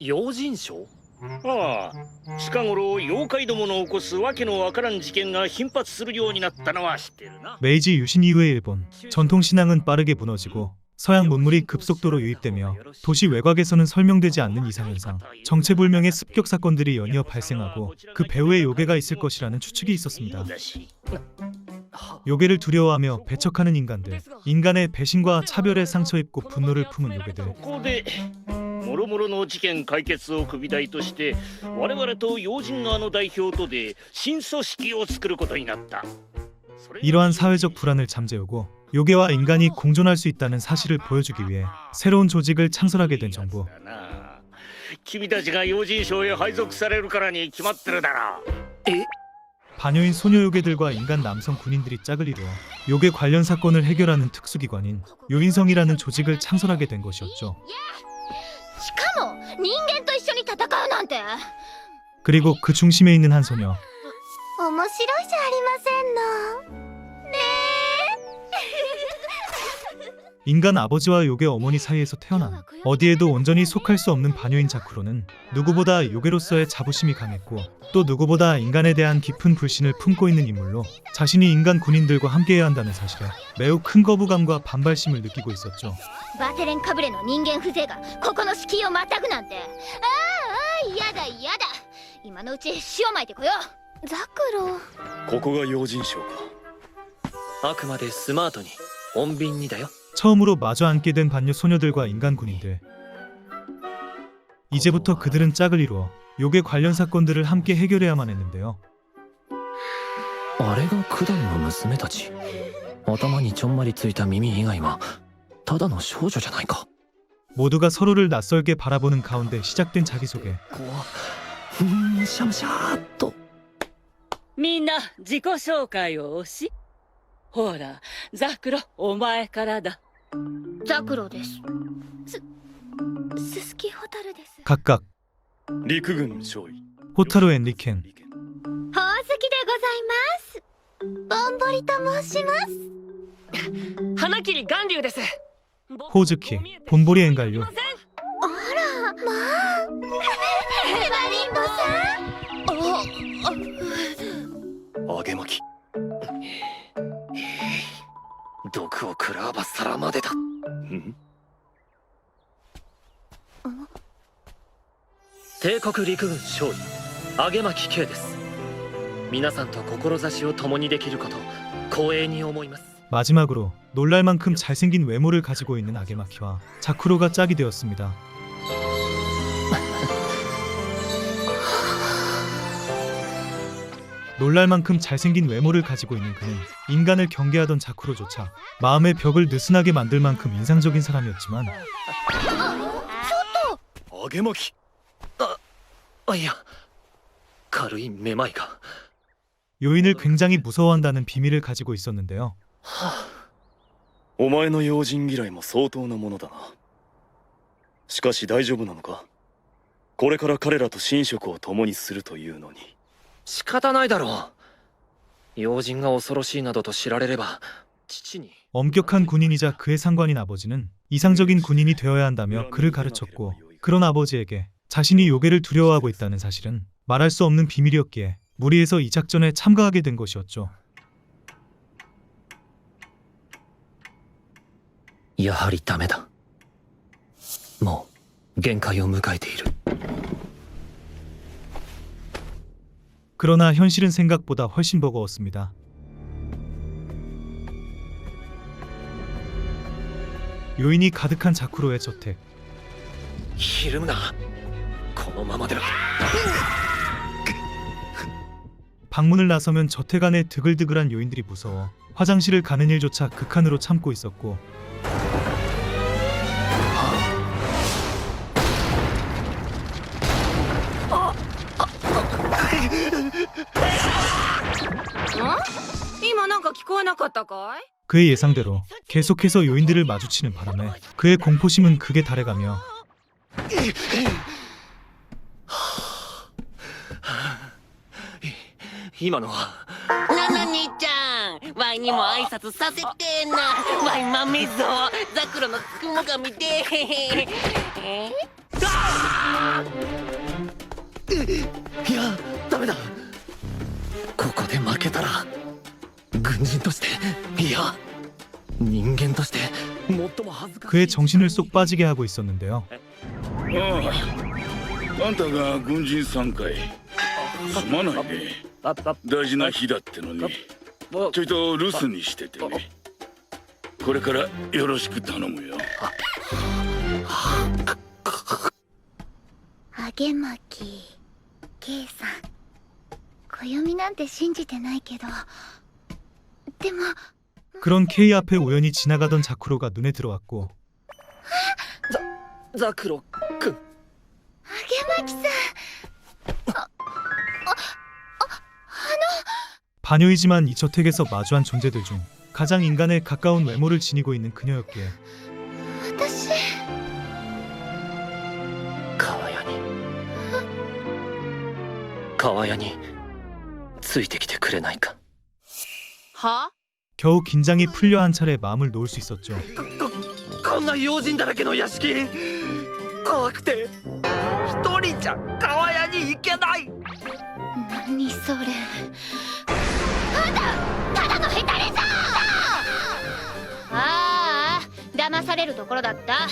用心賞？ああ、近頃妖怪どもの起こすわけのわからん事件が頻発するようになったのは知ってるな。 메이지 유신 이후의 일본, 전통 신앙은 빠르게 무너지고 서양 문물이 급속도로 유입되며 도시 외곽에서는 설명되지 않는 이상현상, 정체불명의 습격 사건들이 연이어 발생하고 그 배후에 요괴가 있을 것이라는 추측이 있었습니다. 요괴를 두려워하며 배척하는 인간들, 인간의 배신과 차별에 상처입고 분노를 품은 요괴들. ここでもろもろの事件解決を首題として我々と要人側の代表とで新組織を作ることになった。 이러한 사회적 불안을 잠재우고 요괴와 인간이 공존할 수 있다는 사실을 보여주기 위해 새로운 조직을 창설하게 된 정부. 君たちが要人賞へ配属されるからに決まってるだろう。 반여인 소녀 요괴들과 인간 남성 군인들이 짝을 이루어 요괴 관련 사건을 해결하는 특수기관인 요인성이라는 조직을 창설하게 된 것이었죠. しかも人間と一緒に戦うなんて。 그리고 그 중심에 있는 한 소녀. 面白いじゃありませんの。ね 인간 아버지와 요괴 어머니 사이에서 태어난 어디에도 온전히 속할 수 없는 반여인 자쿠로는 누구보다 요괴로서의 자부심이 강했고 또 누구보다 인간에 대한 깊은 불신을 품고 있는 인물로 자신이 인간 군인들과 함께해야 한다는 사실에 매우 큰 거부감과 반발심을 느끼고 있었죠. バテレンかぶれの人間風情がここの敷居をまたぐなんて。ああ、やだやだ。今のうち塩まいてこよう。ザクロ。ここが用心賞か。あくまでスマートに穏便にだよ。 처음으로 마주 앉게 된 반려 소녀들과 인간 군인들. 이제부터 그들은 짝을 이루어 요괴 관련 사건들을 함께 해결해야만 했는데요. あれが九段の娘たち。頭にちょんまりついた耳以外はただの少女じゃないか。 모두가 서로를 낯설게 바라보는 가운데 시작된 자기소개. シャムシャーっと。みんな自己紹介をし。ほら、ザクロ、お前からだ。ザクロです。ススキホタルです。 각각 陸軍少尉。 호타루 앤 리켄, 宝石でございます。ボンボリと申します。花切巌流です。 호즈키, 본보리 앵갈류. あら、まあ。エバリンドさん。揚げ巻き。毒を食らわば皿までだ。帝国陸軍少尉揚げ巻圭です。皆さんと志を共にできること光栄に思います。 마지막으로 놀랄 만큼 잘생긴 외모를 가지고 있는 아게마키와 자쿠로가 짝이 되었습니다. 놀랄 만큼 잘생긴 외모를 가지고 있는 그는 인간을 경계하던 자쿠로조차 마음의 벽을 느슨하게 만들 만큼 인상적인 사람이었지만 揚げ巻き。いや軽いめまいが。 요인을 굉장히 무서워한다는 비밀을 가지고 있었는데요. お前の用心嫌いも相当なものだな。しかし大丈夫なのか。これから彼らと寝食を共にするというのに。 仕方ないだろう。用心が恐ろしいなどと知られれば父に。 엄격한 군인이자 그의 상관인 아버지는 이상적인 군인이 되어야 한다며 그를 가르쳤고 그런 아버지에게 자신이 요괴를 두려워하고 있다는 사실은 말할 수 없는 비밀이었기에 무리해서 이 작전에 참가하게 된 것이었죠. やはりダメだ。もう限界を迎えている。 그러나 현실은 생각보다 훨씬 버거웠습니다. 요인이 가득한 자쿠로의 저택. ひるむな。このままでは。 방문을 나서면 저택 안에 드글드글한 요인들이 무서워 화장실을 가는 일조차 극한으로 참고 있었고 그의 예상대로 계속해서 요인들을 마주치는 바람에 그의 공포심은 극에 달해가며 今のは。なな兄ちゃん、ワイにも挨拶させてな。ワイ豆ぞ、ザクロのつくもが見て。いやダメだ。ここで負けたら軍人としていや人間として最も恥ずかしい 그의 정신을 쏙 빠지게 하고 있었는데요. あんたが軍人3回すまないね。大事な日だってのにちょいと留守にしててね。これからよろしく頼むよ。あげまき K さん暦なんて信じてないけどでも 그런 K 앞에 우연히 지나가던 자쿠로가 눈에 들어왔고 ザクロ君。あげまきさん 반요이지만 이 저택에서 마주한 존재들 중 가장 인간에 가까운 외모를 지니고 있는 그녀였기에 私川屋に川屋についてきてくれないか。は 겨우 긴장이 풀려 한 차례 마음을 놓을 수 있었죠. こんな用心だらけの屋敷怖くて一人じゃ川屋に行けない。何それただのヘタレさああ騙されるところだった。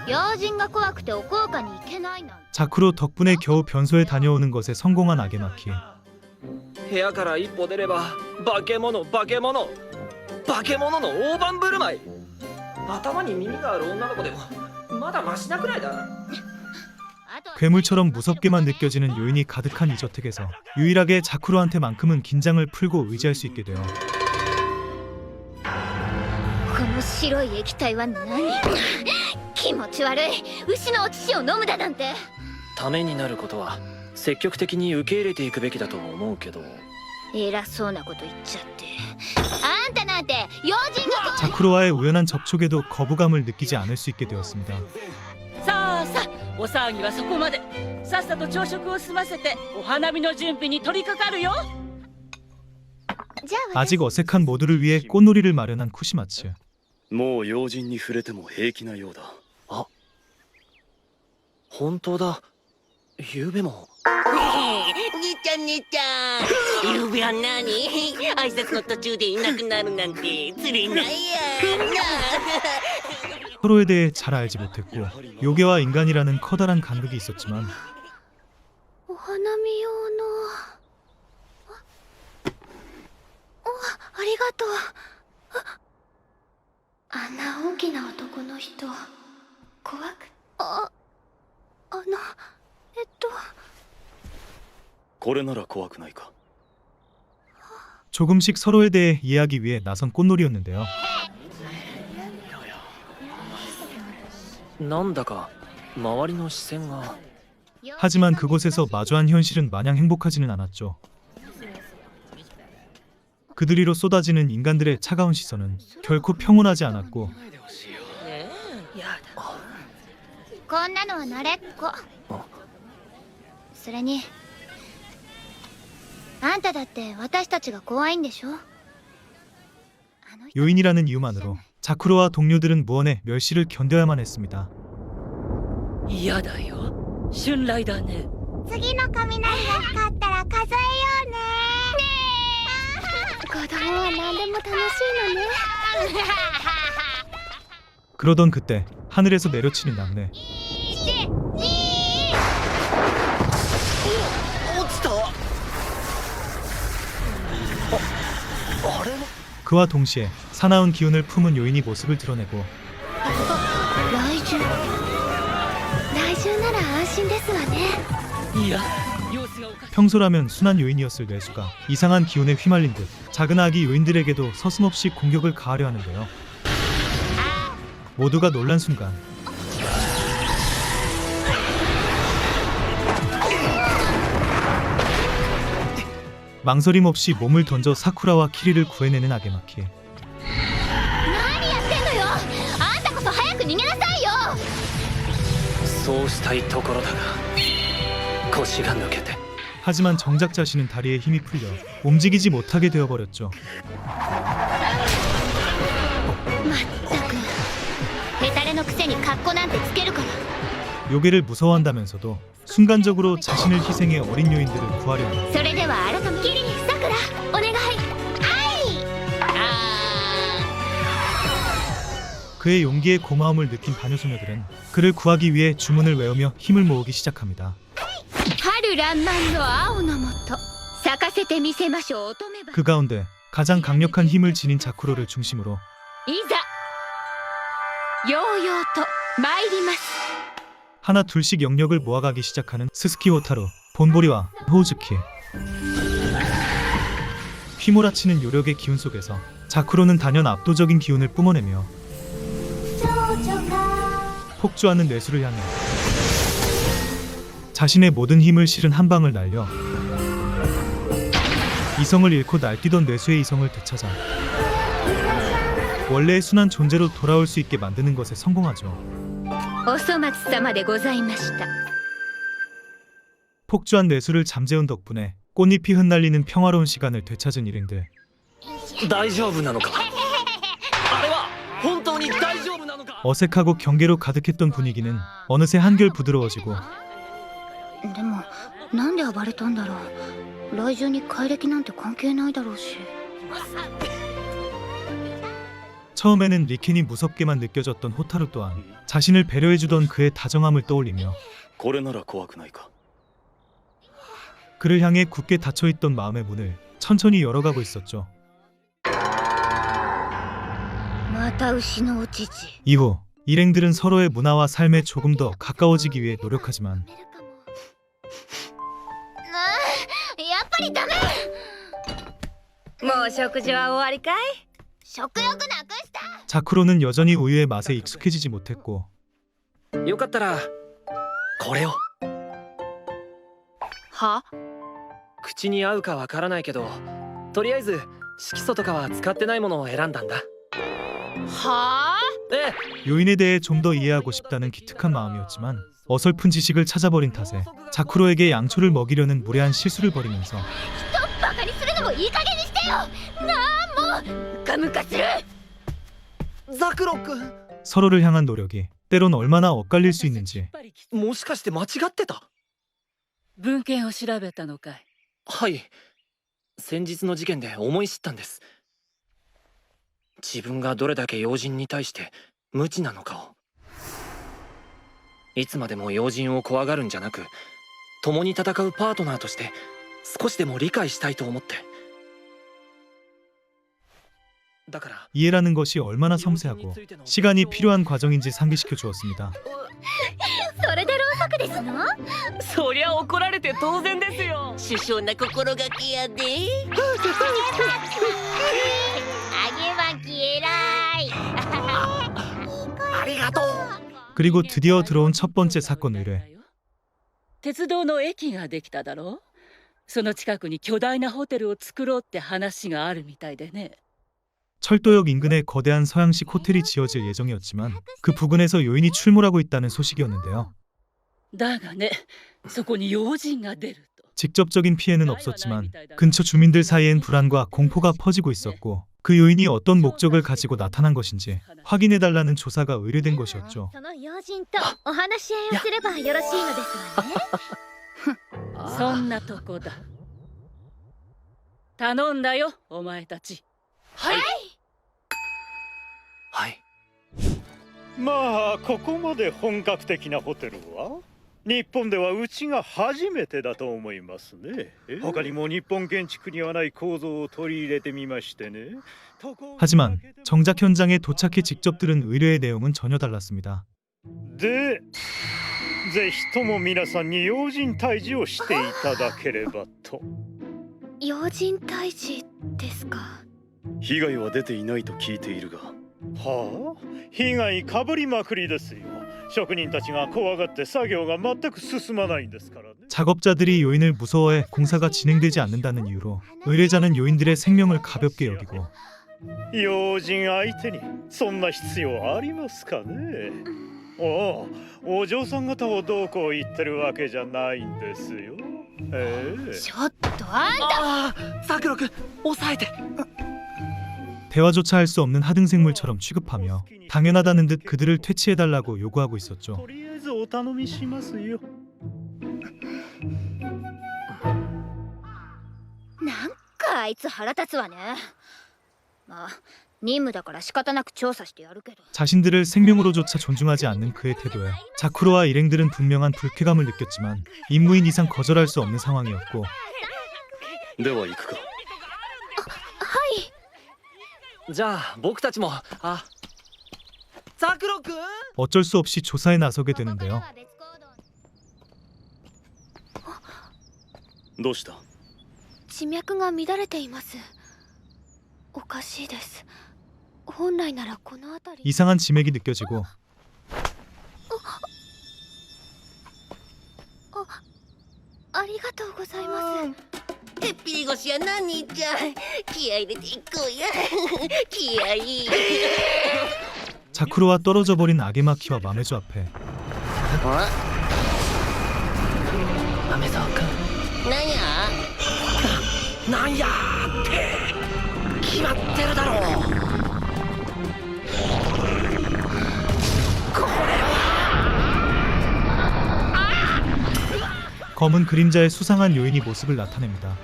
用心が怖くてお効果に行けないなんて 자쿠로 덕분에 겨우 변소에 다녀오는 것에 성공한 아게마키. 部屋から一歩出れば化け物化け物化け物の大盤振る舞い。頭に耳がある女の子でもまだマシなくらいだ。 괴물처럼 무섭게만 느껴지는 요인이 가득한 이 저택에서 유일하게 자쿠로한테만큼은 긴장을 풀고 의지할 수 있게 돼요. この白い液体は何気持ち悪い牛のお乳を飲むだなんて。ためになることは積極的に受け入れていくべきだと思うけど。偉そうなこと言っちゃってあんたなんて用心が 자쿠로와의 우연한 접촉에도 거부감을 느끼지 않을 수 있게 되었습니다. さあさあお騒ぎはそこまで。さっさと朝食を済ませてお花見の準備に取り掛かるよ。じゃあ 아직 어색한 모두를 위해 꽃놀이를 마련한 쿠시마츠. もう用心に触れても平気なようだ。本当だ。ゆうべも。兄ちゃん兄ちゃん、ゆうべは何挨拶の途中でいなくなるなんてずるいないやな。 서로에 대해 잘 알지 못했고 요괴와 인간이라는 커다란 간극이 있었지만 お花見用のありがとう。あんな大きな男の人怖くこれなら怖くないか。 조금씩 서로에 대해 이해하기 위해 나선 꽃놀이였는데요. なんだか周りの視線が。 하지만 그곳에서 마주한 현실은 마냥 행복하지는 않았죠. 그들이로 쏟아지는 인간들의 차가운 시선은 결코 평온하지 않았고 こんなのは慣れっこ。それにあんただって私たちが怖いんでしょ。 요인이라는 이유만으로 자쿠로와 동료들은 무언의 멸시를 견뎌야만 했습니다. 嫌だよ。春雷だね。次の雷が光ったら数えようね。子供は何でも楽しいのね。 그러던 그때 하늘에서 내려치는 낙뢰. 落ちた。あれも。 그와 동시에 사나운 기운을 품은 요인이 모습을 드러내고 来週なら安心ですわね。いや様子がおかしい。 평소라면 순한 요인이었을 뇌수가 이상한 기운에 휘말린 듯 작은 아기 요인들에게도 서슴없이 공격을 가하려 하는데요. 모두가 놀란 순간 망설임 없이 몸을 던져 사쿠라와 키리를 구해내는 아게마키. 何やってんのよ。あんたこそ早く逃げなさいよ。そうしたいところだが腰が抜けて。 하지만 정작 자신은 다리에 힘이 풀려 움직이지 못하게 되어버렸죠. まったくヘタレのくせに格好なんてつけるから。 요괴를 무서워한다면서도 순간적으로 자신을 희생해 어린 요인들을 구하려 합니다. それでは改めキリさくらお願い。그의 용기에 고마움을 느낀 반려소녀들은 그를 구하기 위해 주문을 외우며 힘을 모으기 시작합니다. 春爛漫の青のもと咲かせてみせましょう乙女花。 그 가운데 가장 강력한 힘을 지닌 자쿠로를 중심으로 いざようようと参ります。 하나 둘씩 영역을 모아가기 시작하는 스스키 호타루, 본보리와 호우즈키. 휘몰아치는 요력의 기운 속에서 자쿠로는 단연 압도적인 기운을 뿜어내며 폭주하는 뇌수를 향해 자신의 모든 힘을 실은 한 방을 날려 이성을 잃고 날뛰던 뇌수의 이성을 되찾아 원래의 순한 존재로 돌아올 수 있게 만드는 것에 성공하죠. お粗末様でございました。 폭주한 뇌수를 잠재운 덕분에 꽃잎이 흩날리는 평화로운 시간을 되찾은 일행들. 大丈夫なのかあれは本当に大丈夫なのか 어색하고 경계로 가득했던 분위기는 어느새 한결 부드러워지고 でもなんで暴れたんだろう。来週に怪力なんて関係ないだろうし。 처음에는 리켄이 무섭게만 느껴졌던 호타루 또한 자신을 배려해주던 그의 다정함을 떠올리며 これなら怖くないか。 그를 향해 굳게 닫혀있던 마음의 문을 천천히 열어가고 있었죠. また牛のお乳。 이후 일행들은 서로의 문화와 삶에 조금 더 가까워지기 위해 노력하지만 やっぱりダメ。もう食事は終わりかい。食欲なくした。 자쿠로는 여전히 우유의 맛에 익숙해지지 못했고 よかったらこれをは？口に合うかわからないけどとりあえず色素とかは使ってないものを選んだんだはあ？ ええ 요인에 대해 좀 더 이해하고 싶다는 기특한 마음이었지만 어설픈 지식을 찾아버린 탓에 자쿠로에게 양초를 먹이려는 무례한 실수를 벌이면서 バカにするのもいい加減にしてよ。なんもムカムカする。ザクロ君 서로를 향한 노력이 때론 얼마나 엇갈릴 수 있는지 もしかして間違ってた文献を調べたのかい。はい先日の事件で思い知ったんです。自分がどれだけ要人に対して無知なのかを。いつまでも要人を怖がるんじゃなく共に戦うパートナーとして少しでも理解したいと思って。だから 이해라는 것이 얼마나 섬세하고 시간이 필요한 과정인지 상기시켜 주었습니다. それでろうそくですの？そりゃ怒られて当然ですよ。首相な心がけやで。あげまきえらい。ありがとう 그리고 드디어 들어온 첫 번째 사건 의뢰. 鉄道の駅ができただろう。その近くに巨大なホテルを作ろうって話があるみたいでね。 철도역 인근에 거대한 서양식 호텔이 지어질 예정이었지만 그 부근에서 요인이 출몰하고 있다는 소식이었는데요. だがね、そこに要人が出ると。 직접적인 피해는 없었지만 근처 주민들 사이엔 불안과 공포가 퍼지고 있었고 그 요인이 어떤 목적을 가지고 나타난 것인지 확인해달라는 조사가 의뢰된 것이었죠. その要人とお話し合いをすればよろしいのですわね。そんなとこだ。頼んだよ、お前たち。はいはい まあここまで本格的なホテルは日本ではうちが初めてだと思いますね。他にも日本建築にはない構造を取り入れてみましてね。 하지만 정작 현장에 도착해 직접 들은 의뢰의 내용은 전혀 달랐습니다. でぜひとも皆さんに要人退治をしていただければと。要人退治ですか。 被害は出ていないと聞いているが。はあ、被害かぶりまくりですよ。職人たちが怖がって作業が全く進まないんですからね。 작업자들이 요인을 무서워해 공사가 진행되지 않는다는 이유로 의뢰자는 요인들의 생명을 가볍게 여기고 要人相手にそんな必要ありますかね。おお嬢さん方をどうこう言ってるわけじゃないんですよ。ちょっとあんた。ザクロ君抑えて 대화조차 할 수 없는 하등생물처럼 취급하며 당연하다는 듯 그들을 퇴치해달라고 요구하고 있었죠. とりあえずお頼みしますよ。なんかあいつ腹立つわね。まあ任務だから仕方なく調査してやるけど。 자신들을 생명으로조차 존중하지 않는 그의 태도에 자쿠로와 일행들은 분명한 불쾌감을 느꼈지만 임무인 이상 거절할 수 없는 상황이었고 では行くか。じゃあ僕たちも。あ、ザクロくん。 어쩔 수 없이 조사에 나서게 되는데요. どうした？地脈が乱れています。おかしいです。本来ならこの辺り。 이상한 지맥이 느껴지고 ありがとうございます。てっぴり腰やな兄ちゃん。気合入れていこうや。気合いい。 자쿠로와 떨어져 버린 아게마키와 마메조 앞에 豆沢くん。なんや？なんやーって決まってるだろう。これは 검은 그림자의 수상한 요인이 모습을 나타냅니다.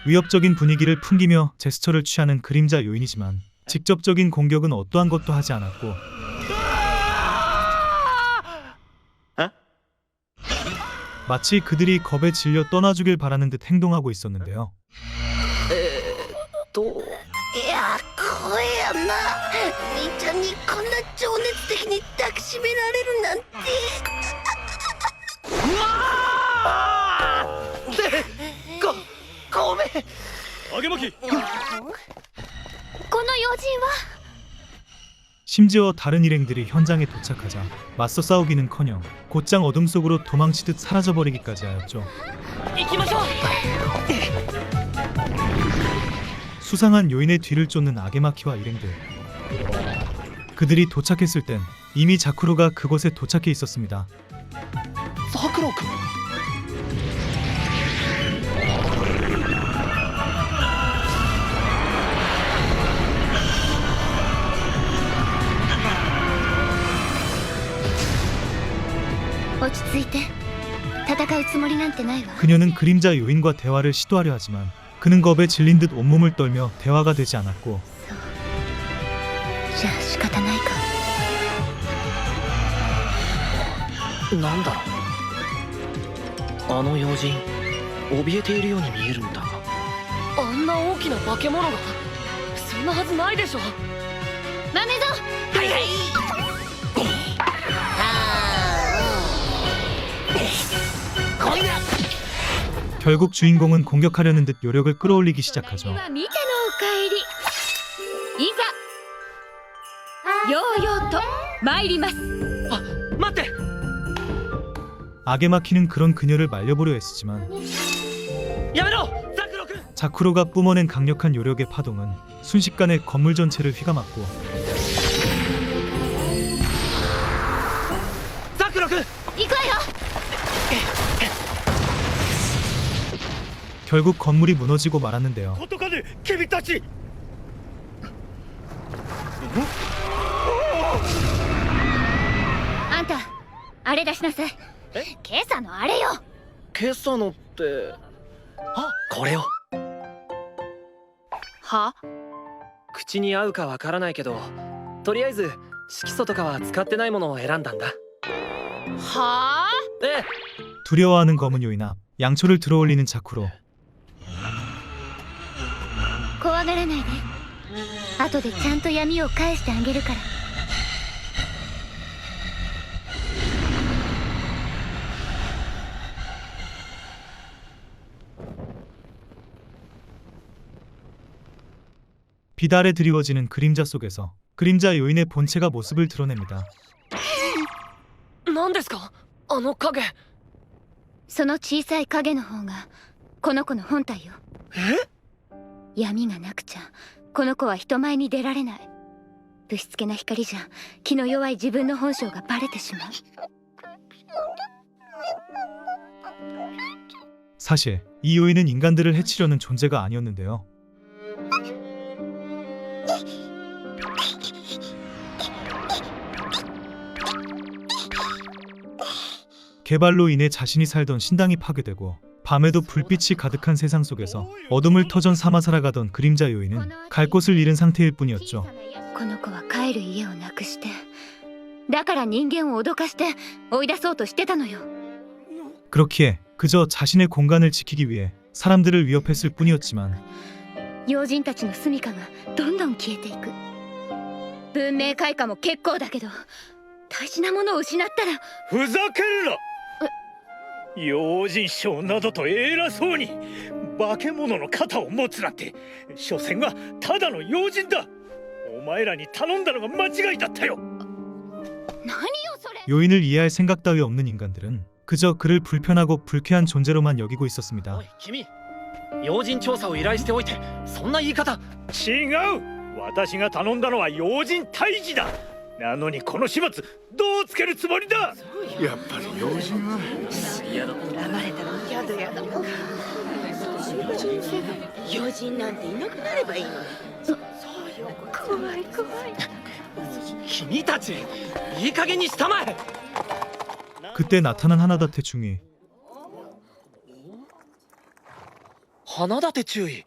위협적인 분위기를 풍기며 제스처를 취하는 그림자 요인이지만 직접적인 공격은 어떠한 것도 하지 않았고 마치 그들이 겁에 질려 떠나주길 바라는 듯 행동하고 있었는데요. いや光栄やな。兄ちゃんにこんな情熱的に抱きしめられるなんて。ごめん。あげまき。この要人は 심지어 다른 일행들이 현장에 도착하자 맞서 싸우기는커녕 곧장 어둠 속으로 도망치듯 사라져버리기까지 하였죠. 行きましょう。 수상한 요인의 뒤를 쫓는 아게마키와 일행들. 그들이 도착했을 땐 이미 자쿠로가 그곳에 도착해 있었습니다. ザクロくん。 落ち着いて。戦うつもりなんてないわ。 그녀는 그림자 요인과 대화를 시도하려 하지만 그는 겁에 질린 듯 온몸을 떨며 대화가 되지 않았고 じゃあ仕方ないか。なんだろう。あの要人怯えているように見えるんだが。あんな大きな化け物がそんなはずないでしょ。豆ぞ。はいはい。 결국 주인공은 공격하려는 듯 요력을 끌어올리기 시작하죠. 見てのお帰り。いざ。ようようと参ります。あ、待って。 아게마키는 그런 그녀를 말려보려 애쓰지만 やめろ、ザクロくん。 자쿠로가 뿜어낸 강력한 요력의 파동은 순식간에 건물 전체를 휘감았고 ザクロくん。行くわよ。 결국 건물이 무너지고 말았는데요. ことかで君たち。あんたあれ出しなさい。今朝のあれよ。今朝のって。あ、これを。は？口に合うかわからないけど、とりあえず色素とかは使ってないものを選んだんだ。はあ？ええ。 두려워하는 검은 요인 앞 양초를 들어올리는 자쿠로. 怖がらないで。後でちゃんと闇を返してあげるから。 비달에 드리워지는 그림자 속에서 그림자 요인의 본체가 모습을 드러냅니다. 何ですか、あの影。その小さい影の方がこの子の本体よ。え？ 闇がなくちゃこの子は人前に出られない。ぶしつけな光じゃ気の弱い自分の本性がバレてしまう。 사실 이 요인은 인간들을 해치려는 존재가 아니었는데요. 개발로 인해 자신이 살던 신당이 파괴되고 밤에도 불빛이 가득한 세상 속에서 어둠을 터전 삼아 살아가던 그림자 요인은 갈 곳을 잃은 상태일 뿐이었죠. この子は帰る家をなくしてだから人間を脅かして追い出そうとしてたのよ 그렇기에 그저 자신의 공간을 지키기 위해 사람들을 위협했을 뿐이었지만 妖人たちの住処がどんどん消えていく文明開化も結構だけど大事なものを失ったらふざけるな妖人将などと偉そうに化け物の肩を持つなんて所詮はただの妖人だお前らに頼んだのが間違いだったよ何よそれ 요인을 이해할 생각 따위 없는 인간들은 그저 그를 불편하고 불쾌한 존재로만 여기고 있었습니다. おい君要人調査を依頼しておいてそんな言い方違う私が頼んだのは妖人退治だなのにこの始末どうつけるつもりだやっぱり妖人は余人なんていなくなればいいのに怖い怖い君たちいい加減にしたまえ 그때 나타난 하나다테 중위. 花立て注意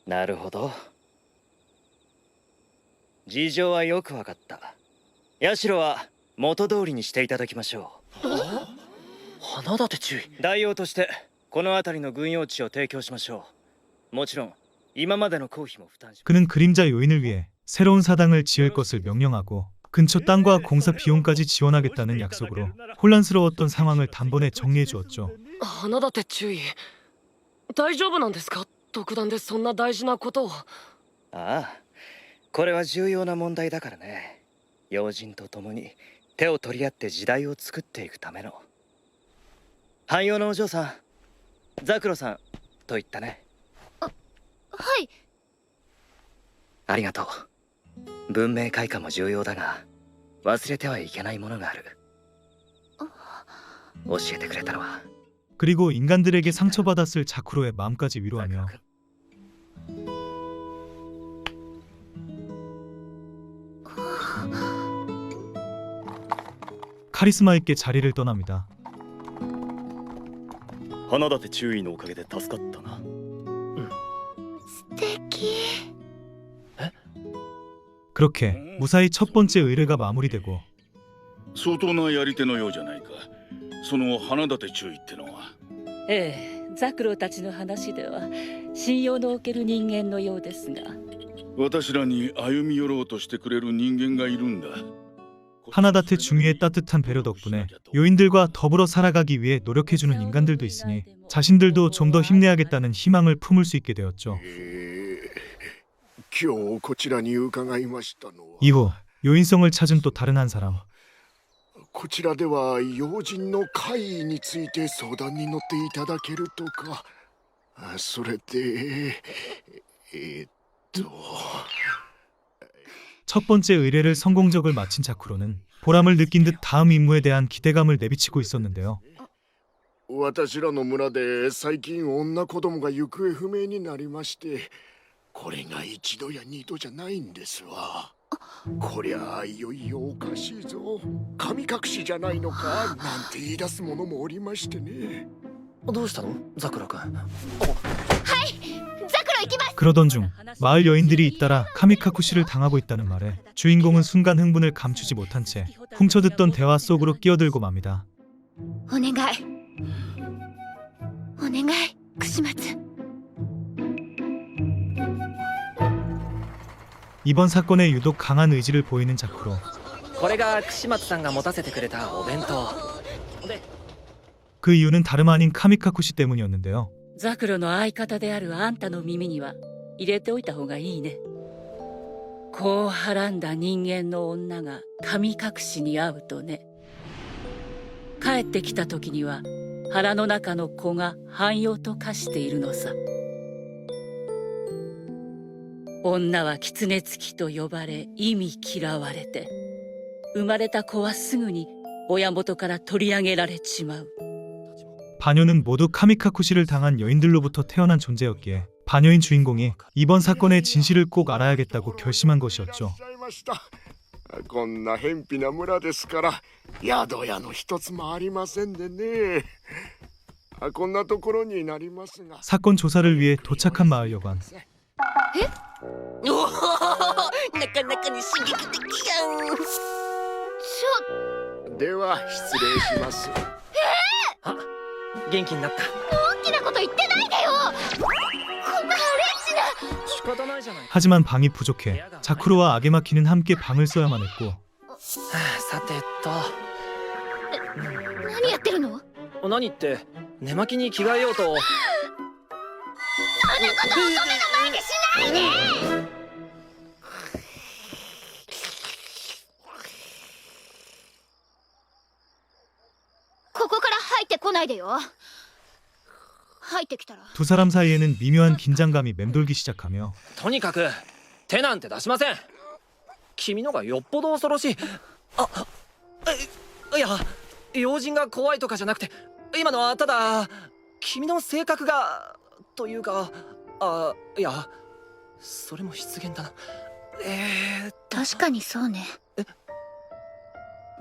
なるほど事情はよくわかった社は元通りにしていただきましょう花立て注意代用としてこの辺りの軍用地を提供しましょうもちろん今までの公費も負担し 그는 그림자 요인을 위해 새로운 사당을 지을 것을 명령하고 근처 땅과 공사 비용까지 지원하겠다는 약속으로 혼란스러웠던 상황을 단번에 정리해 주었죠. 花立て注意大丈夫なんですか特段でそんな大事なことをああこれは重要な問題だからね要人と共に手を取り合って時代を作っていくための汎用のお嬢さんザクロさんと言ったねはいありがとう文明開化も重要だが忘れてはいけないものがある教えてくれたのは 그리고 인간들에게 상처받았을 자쿠로의 마음까지 위로하며 카리스마 있게 자리를 떠납니다. 花立注意のおかげで助かったな素敵 그렇게 무사히 첫 번째 의뢰가 마무리되고 相当なやり手のようじゃないかその花立注意ってのはええザクロたちの話では信用のおける人間のようですが私らに歩み寄ろうとしてくれる人間がいるんだ 하나다테 중위의 따뜻한 배려 덕분에 요인들과 더불어 살아가기 위해 노력해주는 인간들도 있으니 자신들도 좀 더 힘내야겠다는 희망을 품을 수 있게 되었죠. 今日こちらに伺いましたのは 이후 요인성을 찾은 또 다른 한 사람 こちらでは要人の会議について相談に乗っていただけるとかそれで첫 번째 의뢰를 성공적을 마친 자쿠로는 보람을 느낀 듯 다음 임무에 대한 기대감을 내비치고 있었는데요. 私らの村で最近女子供が行方不明になりましてこれが一度や二度じゃないんですわこりゃいよいよおかしいぞ神隠しじゃないのかなんて言い出す者もおりましてねどうしたのザクロ君ザクロ行きます 그러던 중 마을 여인들이 잇따라 카미카쿠시를 당하고 있다는 말에 주인공은 순간 흥분을 감추지 못한 채 훔쳐듣던 대화 속으로 끼어들고 맙니다. お願いお願い串松 이번 사건에 유독 강한 의지를 보이는 자쿠로 これが串松さんが持たせてくれたお弁当で 그 이유는 다름 아닌 카미카쿠시 때문이었는데요. ザクロの相方であるあんたの耳には入れておいた方がいいねこうはらんだ人間の女が神隠しに遭うとね帰ってきた時には腹の中の子が半妖と化しているのさ女は狐つきと呼ばれ意味嫌われて生まれた子はすぐに親元から取り上げられちまう 바뇨는 모두 카미카쿠시를 당한 여인들로부터 태어난 존재였기에 바뇨인 주인공이 이번 사건의 진실을 꼭 알아야겠다고 결심한 것이었죠. こんな偏僻な村ですから宿屋の一つもありませんでね。こんなところになりますが。 사건 조사를 위해 도착한 마을 여관. おお、なかなかに刺激的やん。では失礼します。元気になった。大きなこと言ってないでよ。こんなレンジな。仕方ないじゃない。 하지만 방이 부족해 자쿠로와 아게마키는 함께 방을 써야만 했고 さて何やってるの？何って寝巻きに着替えようと。そんなこと乙女の前でしないで。ここから入ってこないでよ。入ってきたら 두 사람 사이에는 미묘한 긴장감이 맴돌기 시작하며 とにかく手なんて出しません。君のがよっぽど恐ろしい。いや用心が怖いとかじゃなくて、今のはただ君の性格がというか、いやそれも失言だな。確かにそうね。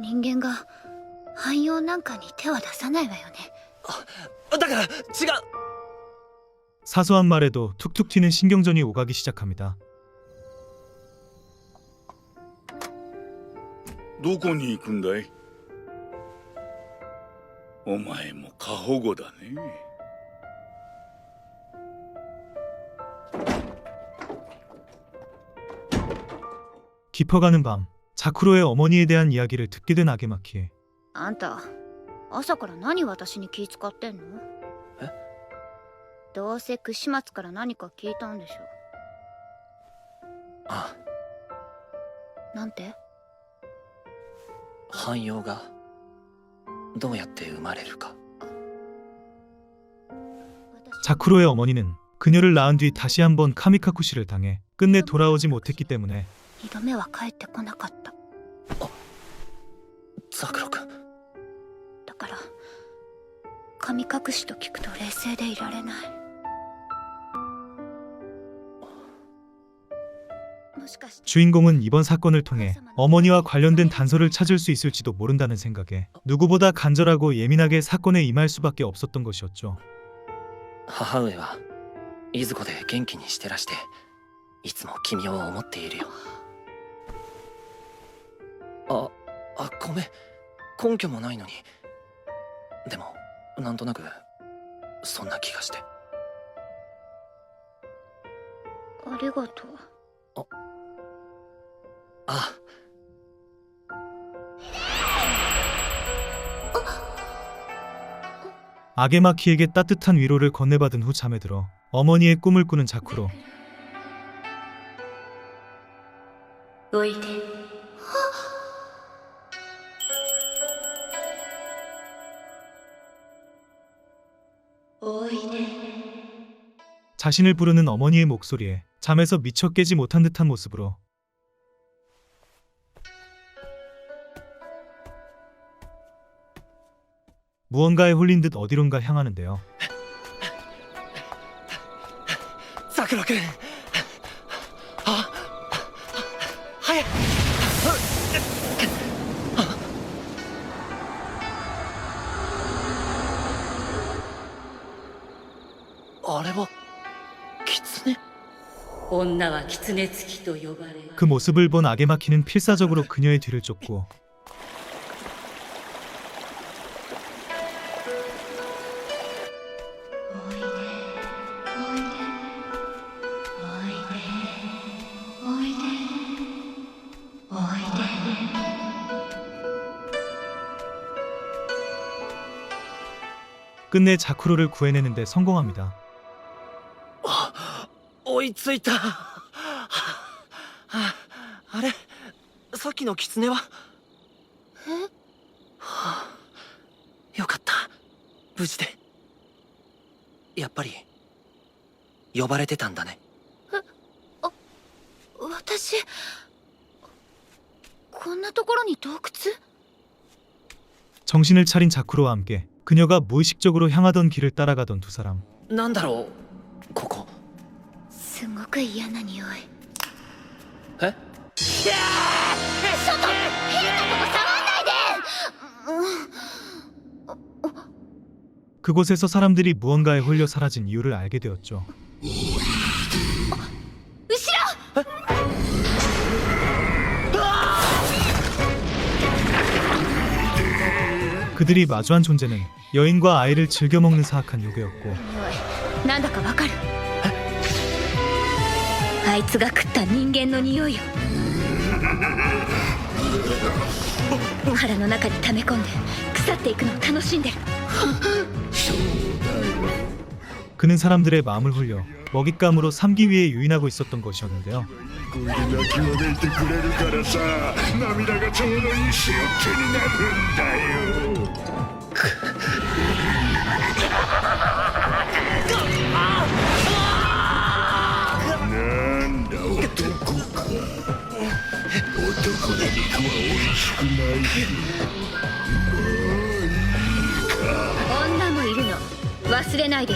人間が汎用なんかに手は出さないわよね。だから違う。 사소한 말에도 툭툭 튀는 신경전이 오가기 시작합니다. どこに行くんだい？お前も過保護だね。 깊어가는 밤 자쿠로의 어머니에 대한 이야기를 듣게 된 아게마키. あんた朝から何私に気使ってんの？どうせ串末から何か聞いたんでしょ。あ、なんて？汎用がどうやって生まれるか。 자쿠로의 어머니는 그녀를 낳은 뒤 다시 한번 카미카쿠시를 당해 끝내 돌아오지 못했기 때문에 2度目は帰ってこなかった。ザクロ君。だから神隠しと聞くと冷静でいられない。 주인공은 이번 사건을 통해 어머니와 관련된 단서를 찾을 수 있을지도 모른다는 생각에 누구보다 간절하고 예민하게 사건에 임할 수밖에 없었던 것이었죠. 母上はいずこで元気にしてらして、いつも君を思っているよ。ごめん、根拠もないのに。でもなんとなくそんな気がして。ありがとう。 아게마키에게 따뜻한 위로를 건네받은 후 잠에 들어 어머니의 꿈을 꾸는 자쿠로. おいで。 자신을 부르는 어머니의 목소리에 잠에서 미처 깨지 못한 듯한 모습으로 무언가에 홀린 듯 어디론가 향하는데요. ザクロ君。早い。あれは狐？ 女は狐つきと呼ばれ、 그 모습을 본 아게마키는 필사적으로 그녀의 뒤를 쫓고 끝내 자쿠로를 구해내는데 성공합니다. 追いついた。あれ、さっきの狐は？よかった、無事で。やっぱり呼ばれてたんだね。私こんなところに洞窟？ 정신을 차린 자쿠로와 함께 그녀가 무의식적으로 향하던 길을 따라가던 두 사람. なんだろうここ。すごく嫌な匂い。え？ちょっと変なとこ触んないで。 그곳에서 사람들이 무언가에 홀려 사라진 이유를 알게 되었죠. 後ろ。 그들이 마주한 존재는 여인과 아이를 즐겨 먹는 사악한 요괴였고 匂いなんだかわかる。あいつが食った人間の匂いよ。腹の中に溜め込んで腐っていくのを楽しんでる。 그는 사람들의 마음을 홀려 먹잇감으로 삼기 위해 유인하고 있었던 것이었는데요. これで泣きわめいてくれるからさ、涙がちょうどいい塩気になるんだよ。なんだ男か。男の肉は美味しくないし。女もいるの忘れないで。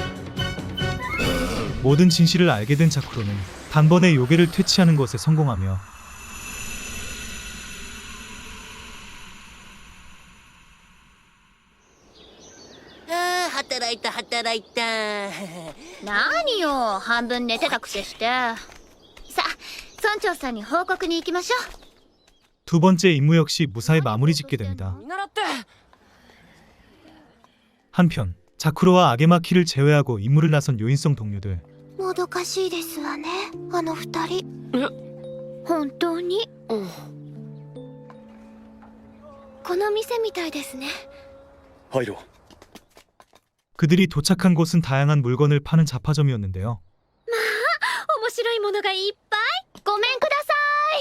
모든 진실을 알게 된 자쿠로는 단번에 요괴를 퇴치하는 것에 성공하며働いた働いた。何よ半分寝てたくせして。さあ村長さんに報告に行きましょう。 두 번째 임무 역시 무사히 마무리 짓게 됩니다. 見習って。 한편 자쿠로와 아게마키를 제외하고 임무를 나선 요인성 동료들. もどかしいですわねあの二人。本当に。この店みたいですね。入ろう。 그들이 도착한 곳은 다양한 물건을 파는 잡화점이었는데요. 面白いものがいっぱい。ごめんくださ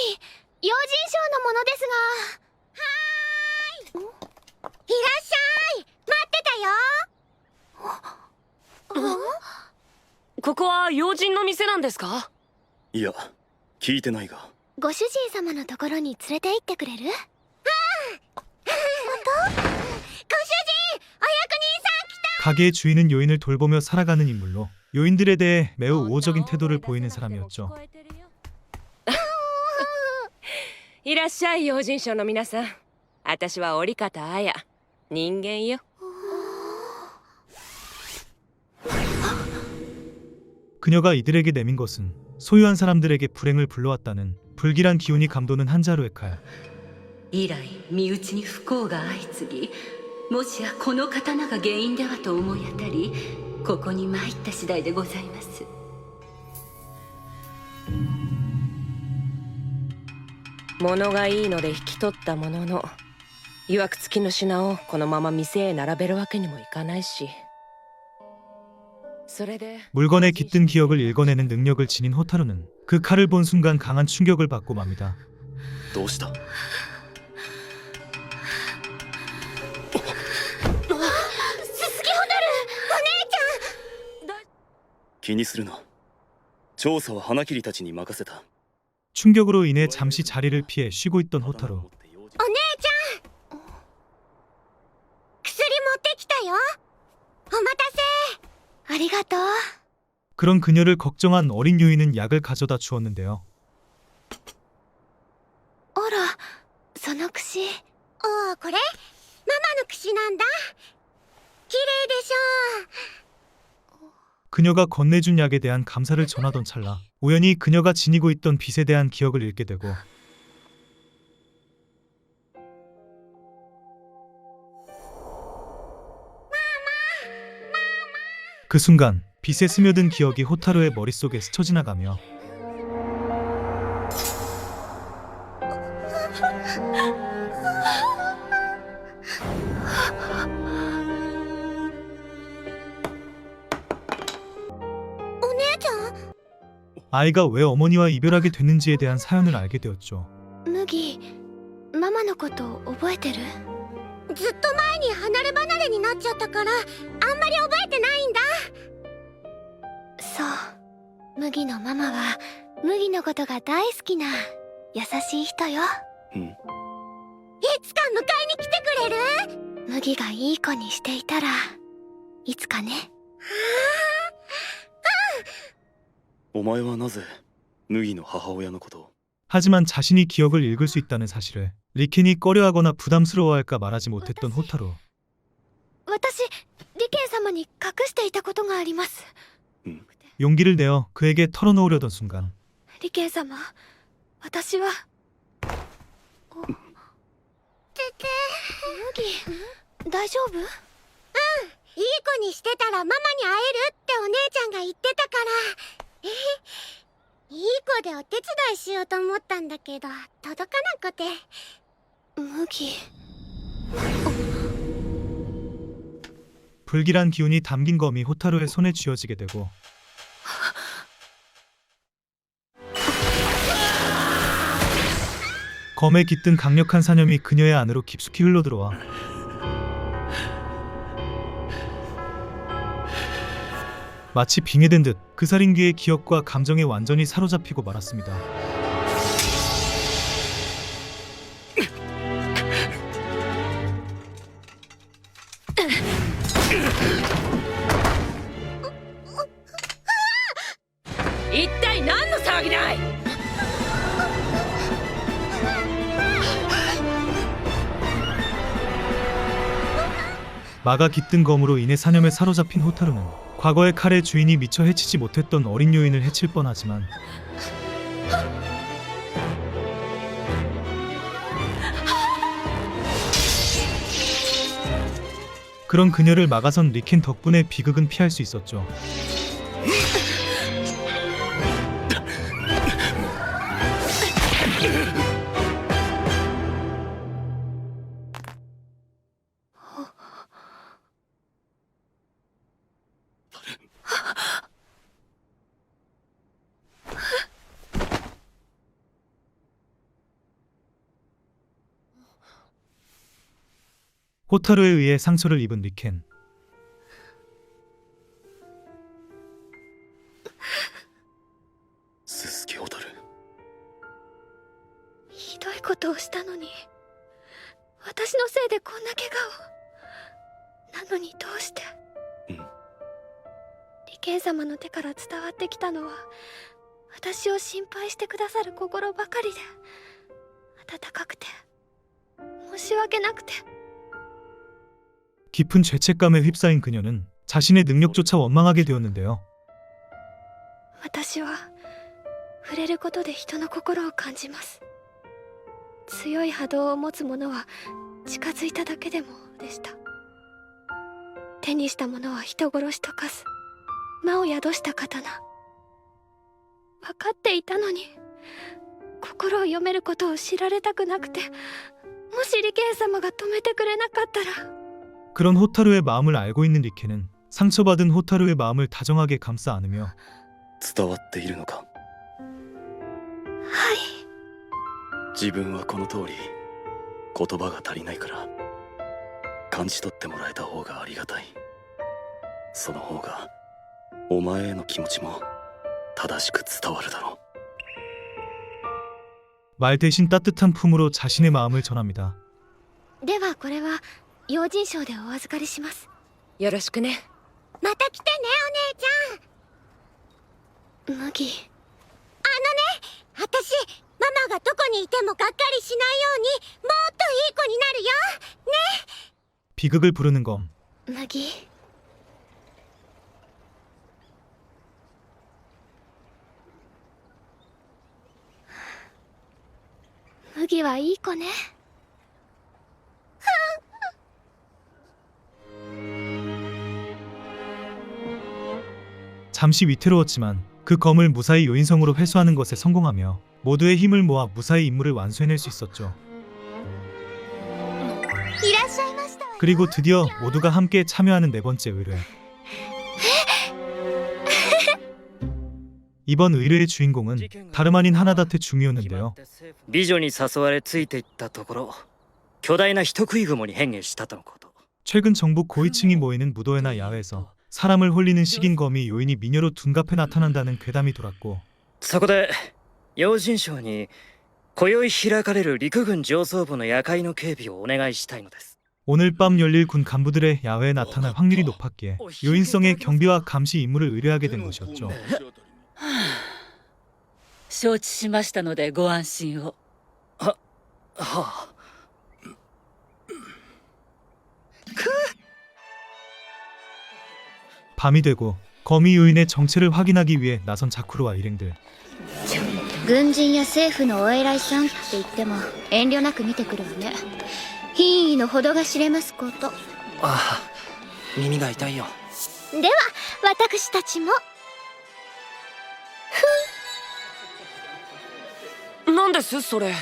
い。用心賞のものですが。はーい。いらっしゃい。待ってたよ。ここは要人の店なんですか？いや、聞いてないが。ご主人様のところに連れて行ってくれる？本当？ご主人、お役人さん来た。 가게의 주인은 요인을 돌보며 살아가는 인물로 요인들에 대해 매우 우호적인 태도를 보이는 사람이었죠. いらっしゃい要人賞の皆さん。私は折方綾、人間よ。 그녀가 이들에게 내민 것은 소유한 사람들에게 불행을 불러왔다는 불길한 기운이 감도는 한자루의 칼. 以来身内に不幸が相次ぎ、もしやこの刀が原因ではと思い当たり、ここに参った次第でございます。物がいいので引き取ったものの、いわくつきの品をこのまま店へ並べるわけにもいかないし。 물건에 깃든 기억을 읽어내는 능력을 지닌 호타루는 그 칼을 본 순간 강한 충격을 받고 맙니다. どうした？気にするな。調査は花切たちに任せた。 충격으로 인해 잠시 자리를 피해 쉬고 있던 호타루. お姉ちゃん。薬持ってきたよ。お待たせ。ありがとう。 그런 그녀를 걱정한 어린 요인은 약을 가져다 주었는데요. あら、その櫛。おお、これママの櫛なんだ。綺麗でしょ。 그녀가 건네준 약에 대한 감사를 전하던 찰나 우연히 그녀가 지니고 있던 빚에 대한 기억을 잃게 되고 그 순간 빚에 스며든 기억이 호타루의 머릿속에 스쳐 지나가며 아이가 왜 어머니와 이별하게 됐는지에 대한 사연을 알게 되었죠. 麦、ママのこと覚えてる？ずっと前に離れ離れになっちゃったからあんまり覚えてないんだ。そう、麦のママは麦のことが大好きな優しい人よ。うん。いつか迎えに来てくれる？麦がいい子にしていたらいつかね。お前はなぜ麦の母親のことを？ 하지만 자신이 기억을 읽을 수 있다는 사실을 리켄이 꺼려하거나 부담스러워할까 말하지 못했던 호타루. 私リケン様に隠していたことがあります。 용기를 내어 그에게 털어놓으려던 순간 リケン様、私は麦、大丈夫？いい子にしてたらママに会えるってお姉ちゃんが言ってたから、いい子でお手伝いしようと思ったんだけど届かなくて。麦、 불길한 기운이 담긴 검이 호타루의 손에 쥐어지게 되고 검에 깃든 강력한 사념이 그녀의 안으로 깊숙이 흘러들어와 마치 빙의된 듯 그 살인귀의 기억과 감정에 완전히 사로잡히고 말았습니다. 마가 깃든 검으로 인해 사념에 사로잡힌 호타루는 과거의 칼의 주인이 미처 해치지 못했던 어린 요인을 해칠 뻔하지만 그런 그녀를 막아선 리켄 덕분에 비극은 피할 수 있었죠. 호타루에 의해 상처를 입은 리켄. ススケホタル。ひどいことをしたのに、私のせいでこんな怪我を。なのにどうして？リケン様の手から伝わってきたのは、私を心配してくださる心ばかりで、温かくて申し訳なくて。 깊은 죄책감에 휩싸인 그녀는 자신의 능력조차 원망하게 되었는데요. 私は触れることで人の心を感じます。強い波動を持つ者は近づいただけでもでした。手にしたものは人殺しと化す魔を宿した刀。分かっていたのに心を読めることを知られたくなくて、もしリケン様が止めてくれなかったら。 그런 호타루의 마음을 알고 있는 리켄은 상처받은 호타루의 마음을 다정하게 감싸 안으며 伝わっているのか？はい。自分はこの通り言葉が足りないから感じ取ってもらえた方がありがたい。その方がお前への気持ちも正しく伝わるだろう。 말 대신 따뜻한 품으로 자신의 마음을 전합니다. ではこれは用心賞でお預かりします。よろしくね。また来てね、お姉ちゃん。麦。ね、私ママがどこにいてもがっかりしないようにもっといい子になるよ。ね。 비극을 부르는 검. 麦。麦はいい子ね。 잠시 위태로웠지만 그 검을 무사히 요인성으로 회수하는 것에 성공하며 모두의 힘을 모아 무사히 임무를 완수해낼 수 있었죠. 그리고 드디어 모두가 함께 참여하는 네 번째 의뢰. 이번 의뢰의 주인공은 다름 아닌 하나다테 중이었는데요. 美女に誘われついていったところ巨大な人食い雲に変化したとのこと。 최근 정부 고위층이 모이는 무도회나 야외에서 사람을 홀리는 식인검이 요인이 미녀로 둔갑해 나타난다는 괴담이 돌았고 そこで用心省に今宵開かれる陸軍上層部の夜会の警備をお願いしたいのです。 오늘 밤 열릴 군 간부들의 야외에 나타날 확률이 높았기에 요인성의 경비와 감시 임무를 의뢰하게 된 것이었죠. 承知しましたのでご安心を。 밤이 되고 거미 요인의 정체를 확인하기 위해 나선 자쿠로와 일행들. 軍人や政府のお偉いさんって言っても遠慮なく見てくるわね。品位のほどが知れますこと。ああ、耳が痛いよ。では私たちも。なんですそれ。ザ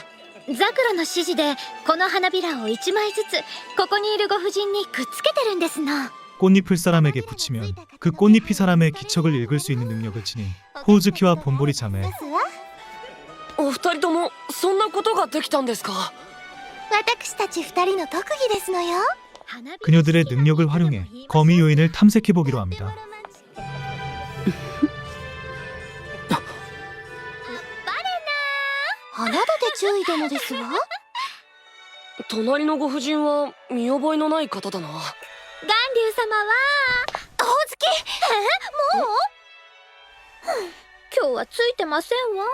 クロの指示でこの花びらを1枚ずつここにいるご婦人にくっつけてるんですの。 꽃잎을 사람에게 붙이면 그 꽃잎이 사람의 기척을 읽을 수 있는 능력을 지닌 호우즈키와 본보리 자매. お二人ともそんなことができたんですか。私たち2人の特技ですのよ。 그녀들의 능력을 활용해 거미 요인을 탐색해 보기로 합니다. あなたで注意殿ですわ。隣のご婦人は見覚えのない方だな。巌流様はほおずき。もう今日はついてませんわ。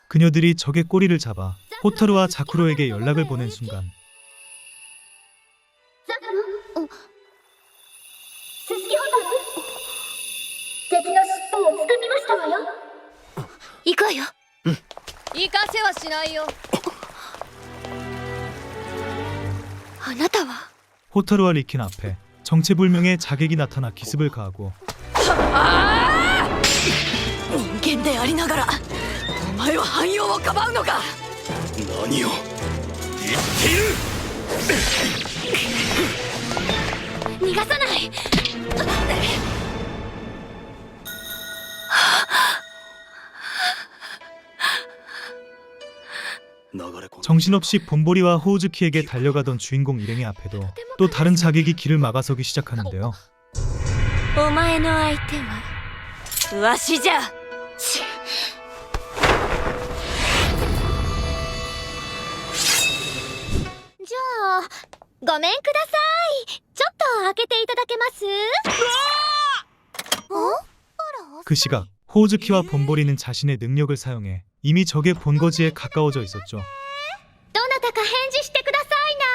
그녀들이 적의 꼬리를 잡아 호타루와 자쿠로에게 연락을 보낸 순간 ザクロ、ススキホタル、敵の尻尾をつかみましたわよ。行くわよ。行かせはしないよ。あなたは 호타루와 리킨 앞에 정체불명의 자객이 나타나 기습을 가하고 人間でありながらお前は汎用をかばうのか。何を言っている。逃がさない。 정신없이 본보리와 호우즈키에게 달려가던 주인공 일행의 앞에도 또 다른 자객이 길을 막아서기 시작하는데요. お前の相手はわしじゃ。じゃあごめんください。ちょっと開けていただけます？ 그 시각 호우즈키와 본보리는 자신의 능력을 사용해 이미 적의 본거지에 가까워져 있었죠. どなたか返事してくださいな。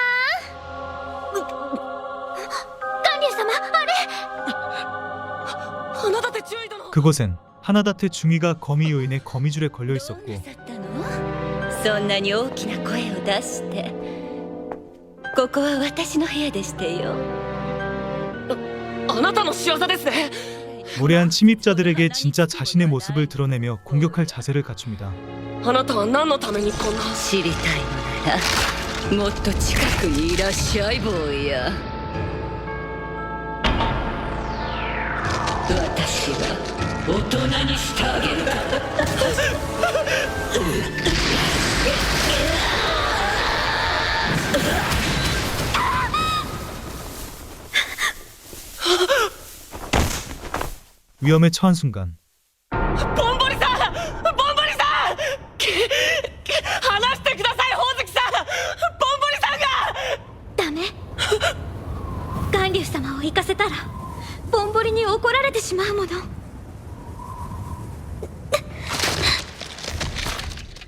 巌流様、あれ。花立て注意殿。 그곳엔 하나다테 중위가 거미 요인의 거미줄에 걸려 있었고 そんなに大きな声を出して。ここは私の部屋でしてよ。あなたの仕業ですね。 무례한 침입자들에게 진짜 자신의 모습을 드러내며 공격할 자세를 갖춥니다. あなたは何のためにこんな。知りたいのならもっと近くにいらっしゃい坊や。私は大人にしてあげるから。위험에 처한 순간 ボンボリさん、ボンボリさん、話してください、ほおずきさん。ボンボリさんが。ダメ。巌流様を行かせたらボンボリに怒られてしまうもの。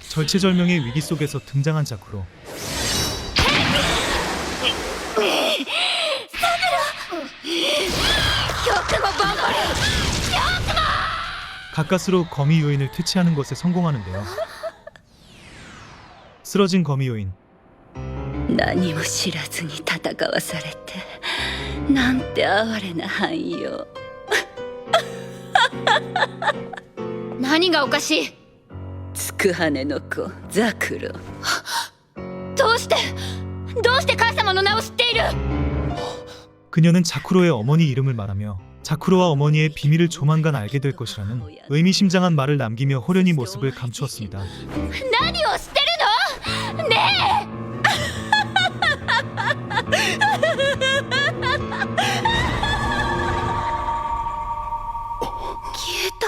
절체절명의 위기 속에서 등장한 자쿠로. 가까스로 거미 요인을 퇴치하는 것에 성공하는데요. 쓰러진 거미 요인. 何も知らずに戦わされてなんて哀れな汎用。何がおかしい。つくはねの子ザクロ。どうして母様の名を知っている。 그녀는 자쿠로의 어머니 이름을 말하며 자쿠로와 어머니의 비밀을 조만간 알게 될 것이라는 의미심장한 말을 남기며 호련히 모습을 감추었습니다. 何を知ってるの。ねえ。 消えた。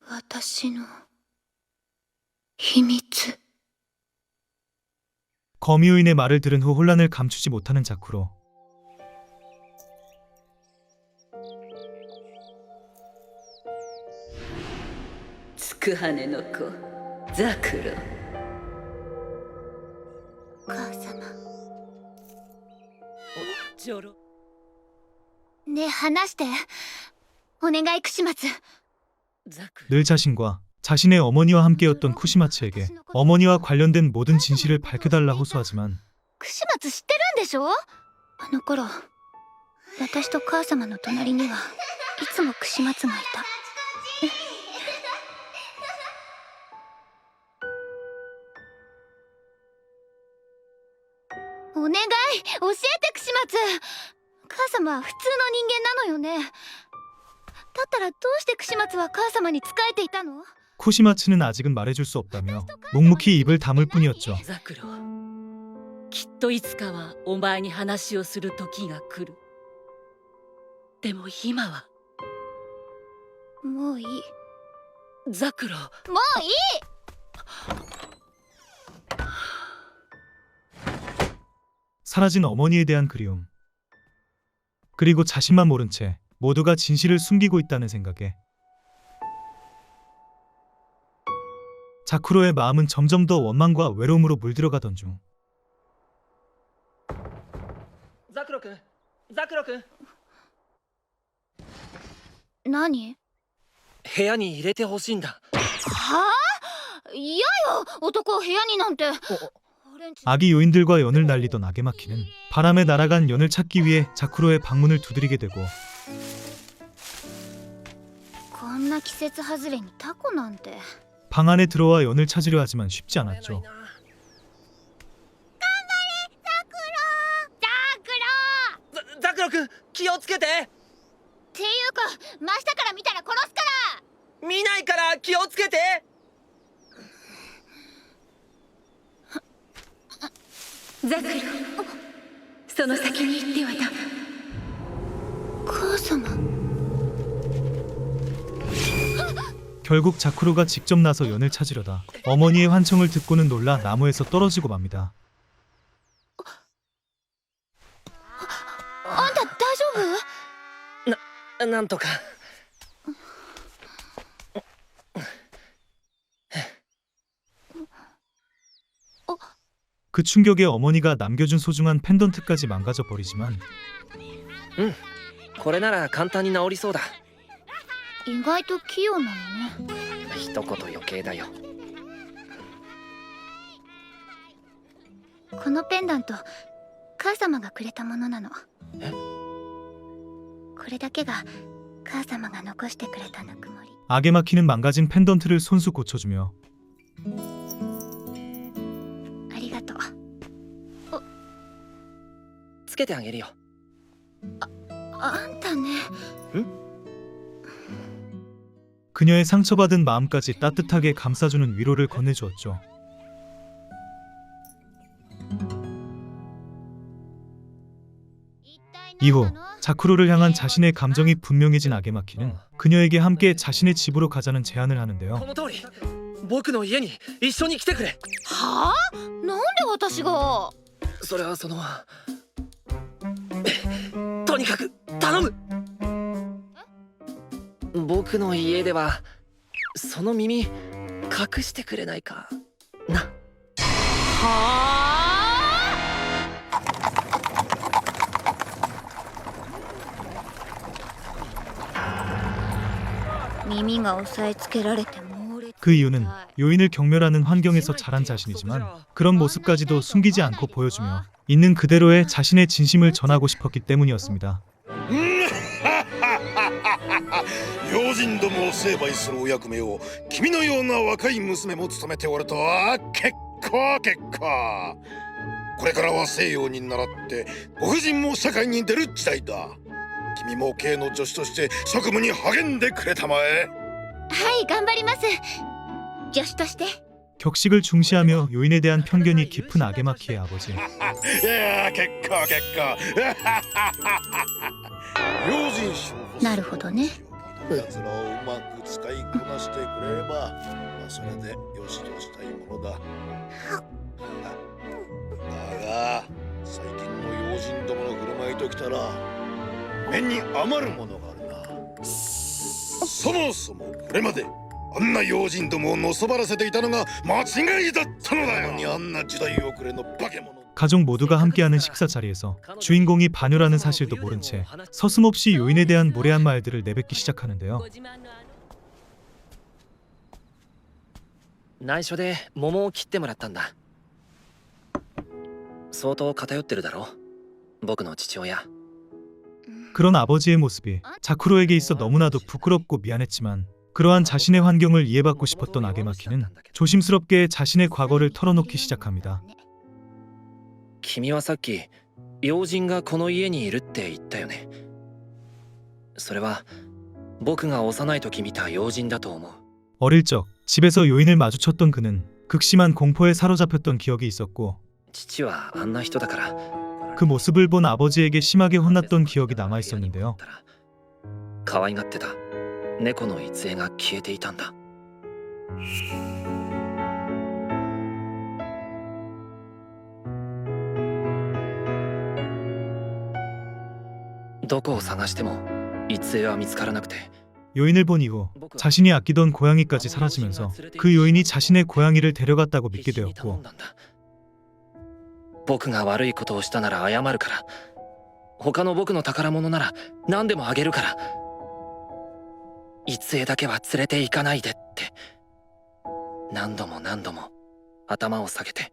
私の秘密。 거미요인의 말을 들은 후 혼란을 감추지 못하는 자쿠로. つくはねの子ザクロ。母様。ジョロ。ねえ、話して。お願い、串松。ザクロ。 늘 자신과 자신의 어머니와 함께였던 쿠시마츠에게 어머니와 관련된 모든 진실을 밝혀달라 호소하지만 串松知ってるんでしょ？あの頃、私と母様の隣にはいつも串松がいた。お願い、教えて串松。母様は普通の人間なのよね。だったらどうして串松は母様に仕えていたの？ 쿠시마츠는 아직은 말해줄 수 없다며 묵묵히 입을 다물 뿐이었죠. ザクロ。きっといつかはお前に話をする時が来る。でも今は。もういい。ザクロ。もういい。 사라진 어머니에 대한 그리움. 그리고 자신만 모른 채 모두가 진실을 숨기고 있다는 생각에 자쿠로의 마음은 점점 더 원망과 외로움으로 물들어가던 중 ザクロ君、ザクロ君、何？部屋に入れてほしいんだ。はあ？嫌よ、男を部屋になんて。 아기 요인들과 연을 날리던 아게마키는 바람에 날아간 연을 찾기 위해 자쿠로의 방문을 두드리게 되고 こんな季節外れにタコなんて。 방 안에 들어와 연을 찾으려 하지만 쉽지 않았죠. ザクロ君、気をつけて。っていうか、真下から見たら殺すから。見ないから気をつけて。ザクロ。その先に行ってはダメ。母様。 결국 자쿠로가 직접 나서 연을 찾으려다 어머니의 환청을 듣고는 놀라 나무에서 떨어지고 맙니다. あんた大丈夫？なんとか。 그 충격에 어머니가 남겨준 소중한 펜던트까지 망가져 버리지만 これなら簡単に治りそうだ。意外と器用なのね。一言余計だよ。このペンダント、母様がくれたものなの。え？これだけが母様が残してくれたぬくもり。 아게마키는 망가진 펜던트를 손수 고쳐주며 ありがとう。つけてあげるよ。あんたね。 그녀의 상처받은 마음까지 따뜻하게 감싸주는 위로를 건네주었죠. 이후 자쿠로를 향한 자신의 감정이 분명해진 아게마키는 그녀에게 함께 자신의 집으로 가자는 제안을 こ 하는데요. の通り、僕の家に一緒に来てくれ。はあ？なんで私が？それはとにかく頼む。僕の家ではその耳隠してくれないかな。はあ？耳が押さえつけられて猛烈。 그 이유는 요인을 경멸하는 환경에서 자란 자신이지만 그런 모습까지도 숨기지 않고 보여주며 있는 그대로의 자신의 진심을 전하고 싶었기 때문이었습니다. 用心どもを成敗するお役目を君のような若い娘も務めておるとは結構これからは西洋に倣ってご婦人も社会に出る時代だ。君も系の助手として職務に励んでくれたまえ。はい、頑張ります。助手として。 격식을 중시하며 요인에 대한 편견이 깊은 아게마키의 아버지. いや結構用心しなるほどね。奴らをうまく使いこなしてくれれば、それでよしとしたいものだ。だが最近の用心どもの振る舞いときたら目に余るものがあるな。そもそもこれまであんな用心どもをのそばらせていたのが間違いだったのだよ。にあんな時代遅れの化け物。 가족 모두가 함께하는 식사 자리에서 주인공이 반요라는 사실도 모른 채 서슴없이 요인에 대한 무례한 말들을 내뱉기 시작하는데요. 内緒で桃を切ってもらったんだ。相当偏ってるだろ、僕の父親。 그런 아버지의 모습이 자쿠로에게 있어 너무나도 부끄럽고 미안했지만 그러한 자신의 환경을 이해받고 싶었던 아게마키는 조심스럽게 자신의 과거를 털어놓기 시작합니다. 君はさっき要人がこの家にいるって言ったよね。それは僕が幼い時見た要人だと思う。 어릴 적 집에서 요인을 마주쳤던 그는 극심한 공포에 사로잡혔던 기억이 있었고 父はあんな人だから 그 모습을 본 아버지에게 심하게 혼났던 기억이 남아 있었는데요. 可愛がってた猫の杖が消えていたんだ。 どこを探しても杖は見つからなくて 요인을 본 이후 자신이 아끼던 고양이까지 사라지면서 그 요인이 자신의 고양이를 데려갔다고 믿게 되었고 僕が悪いことをしたなら謝るから、他の僕の宝物なら何でもあげるから、杖だけは連れて行かないでって何度も何度も頭を下げて、